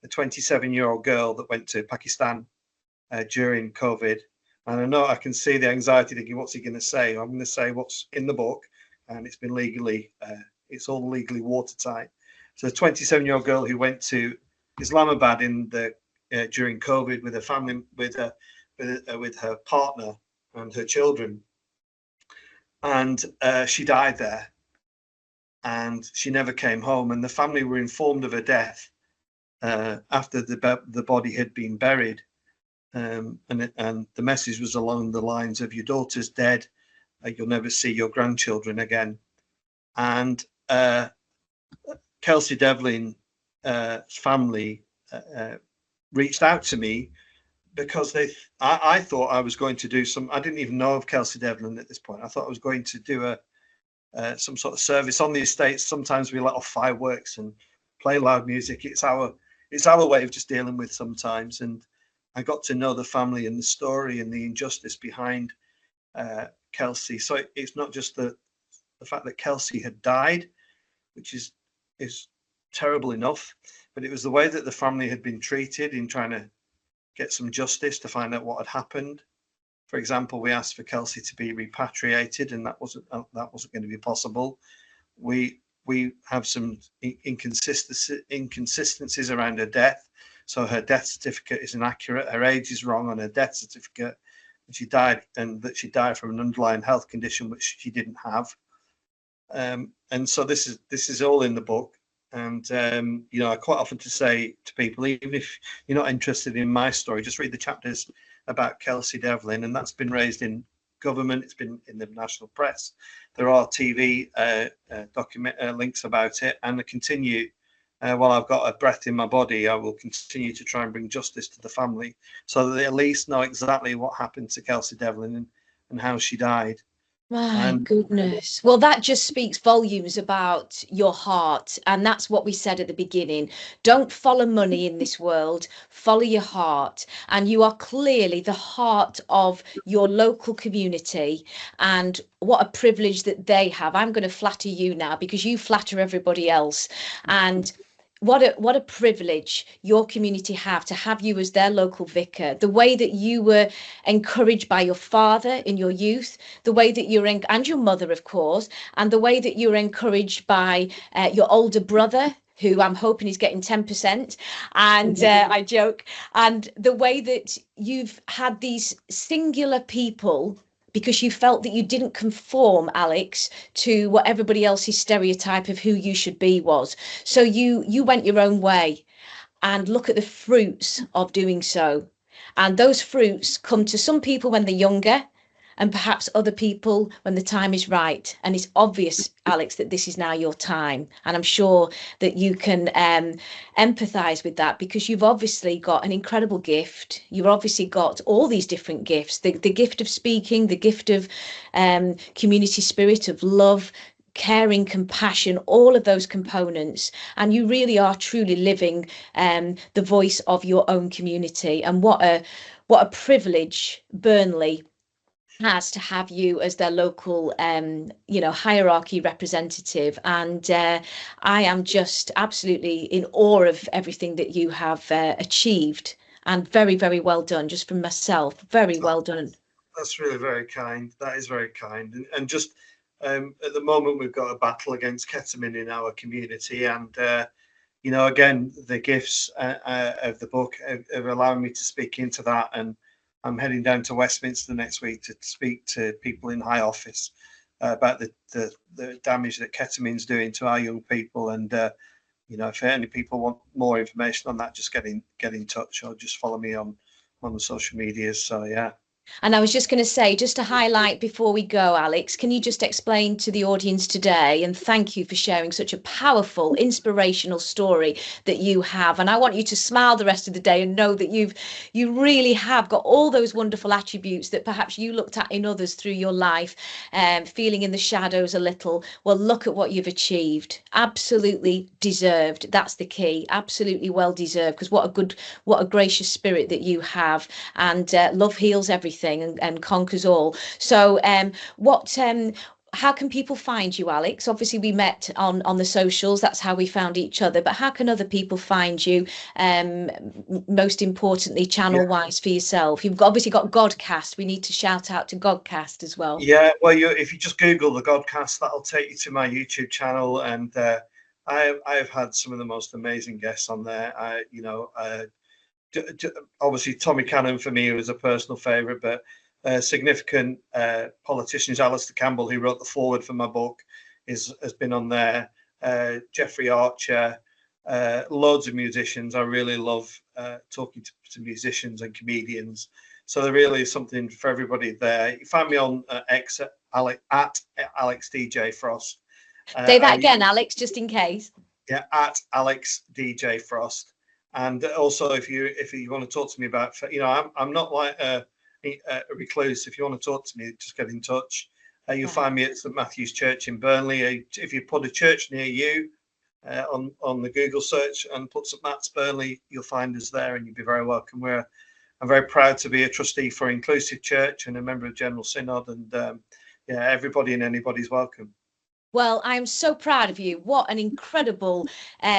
a 27-year-old girl that went to Pakistan during COVID. And I know I can see the anxiety thinking, what's he going to say? I'm going to say what's in the book. And it's been it's all legally watertight. So a 27-year-old girl who went to Islamabad during COVID with her family, with her partner and her children. And she died there. And she never came home. And the family were informed of her death after the body had been buried, and the message was along the lines of, your daughter's dead, you'll never see your grandchildren again. And Kelsey Devlin's family reached out to me because I thought I was going to do I didn't even know of Kelsey Devlin at this point. I thought I was going to do some sort of service on the estates. Sometimes we let off fireworks and play loud music. It's our way of just dealing with sometimes. And I got to know the family and the story and the injustice behind Kelsey. So it's not just the fact that Kelsey had died, which is terrible enough, but it was the way that the family had been treated in trying to get some justice to find out what had happened. For example, we asked for Kelsey to be repatriated, and that wasn't going to be possible. We have some inconsistencies around her death. So her death certificate is inaccurate. Her age is wrong on her death certificate. She died, and that she died from an underlying health condition which she didn't have. And so this is all in the book. And I quite often to say to people, even if you're not interested in my story, just read the chapters about Kelsey Devlin, and that's been raised in government. It's been in the national press. There are TV links about it, and I continue. While I've got a breath in my body, I will continue to try and bring justice to the family, so that they at least know exactly what happened to Kelsey Devlin and how she died. My goodness. Well, that just speaks volumes about your heart. And that's what we said at the beginning. Don't follow money in this world, follow your heart. And you are clearly the heart of your local community. And what a privilege that they have. I'm going to flatter you now because you flatter everybody else. And what a privilege your community have to have you as their local vicar. The way that you were encouraged by your father in your youth, the way that you're and your mother, of course, and the way that you're encouraged by your older brother, who I'm hoping is getting 10%. And I joke. And the way that you've had these singular people, because you felt that you didn't conform, Alex, to what everybody else's stereotype of who you should be was. So you went your own way, and look at the fruits of doing so. And those fruits come to some people when they're younger, and perhaps other people when the time is right. And it's obvious, Alex, that this is now your time. And I'm sure that you can empathise with that, because you've obviously got an incredible gift. You've obviously got all these different gifts, the gift of speaking, the gift of community spirit, of love, caring, compassion, all of those components. And you really are truly living the voice of your own community. And what a privilege Burnley has to have you as their local hierarchy representative. And I am just absolutely in awe of everything that you have achieved, and very, very well done. Just from myself, very well done. That's really very kind. That is very kind. And just at the moment, we've got a battle against ketamine in our community, and again, the gifts of the book are allowing me to speak into that. And I'm heading down to Westminster next week to speak to people in high office about the damage that ketamine's doing to our young people. And if any people want more information on that, just get in touch, or just follow me on the social medias. So yeah. And I was just going to say, just to highlight before we go, Alex, can you just explain to the audience today, and thank you for sharing such a powerful, inspirational story that you have. And I want you to smile the rest of the day and know that you really have got all those wonderful attributes that perhaps you looked at in others through your life, feeling in the shadows a little. Well, look at what you've achieved. Absolutely deserved. That's the key. Absolutely well deserved, because what a gracious spirit that you have. And love heals everything. And conquers all. So how can people find you, Alex? Obviously we met on the socials, that's how we found each other, but how can other people find you, most importantly channel wise for yourself? You've obviously got Godcast. We need to shout out to Godcast as well. Yeah, well, if you just Google the Godcast, that'll take you to my YouTube channel. And I've had some of the most amazing guests on there. Obviously Tommy Cannon for me was a personal favourite, but significant politicians, Alistair Campbell, who wrote the foreword for my book, has been on there. Jeffrey Archer, loads of musicians. I really love talking to musicians and comedians. So there really is something for everybody there. You find me on X at Alex DJ Frost. Say that again, Alex, just in case. Yeah, at Alex DJ Frost. And also, if you want to talk to me about, I'm not like a recluse. If you want to talk to me, just get in touch. You'll find me at St Matthew's Church in Burnley. If you put a church near you on the Google search and put St Matt's Burnley, you'll find us there, and you'll be very welcome. We're I'm very proud to be a trustee for Inclusive Church and a member of General Synod, and everybody and anybody's welcome. Well, I'm so proud of you. What an incredible,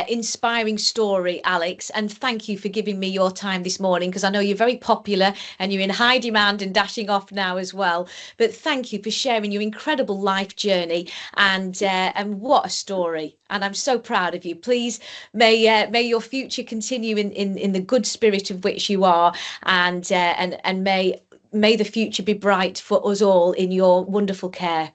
inspiring story, Alex. And thank you for giving me your time this morning, because I know you're very popular and you're in high demand and dashing off now as well. But thank you for sharing your incredible life journey, and what a story. And I'm so proud of you. Please, may your future continue in the good spirit of which you are, and may the future be bright for us all in your wonderful care.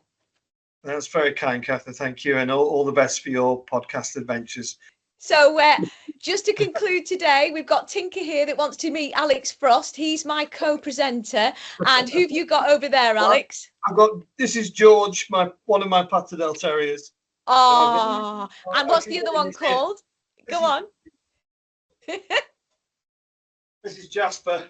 That's very kind, Cathy. Thank you, and all the best for your podcast adventures. So just to conclude today, we've got Tinker here that wants to meet Alex Frost. He's my co-presenter. And who've you got over there, Alex? This is George, one of my Patterdale Terriers. Oh, and what's the other one called? Go on. This is Jasper.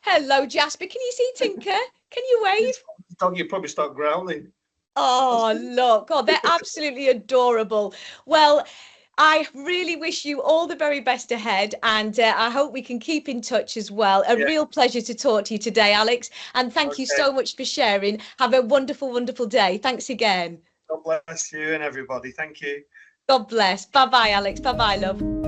Hello, Jasper. Can you see Tinker? Can you wave? This dog, you probably start growling. Oh, look. God, they're absolutely adorable. Well, I really wish you all the very best ahead, and I hope we can keep in touch as well. A real pleasure to talk to you today, Alex, and thank you so much for sharing. Have a wonderful, wonderful day. Thanks again. God bless you and everybody. Thank you. God bless. Bye-bye, Alex. Bye-bye, love.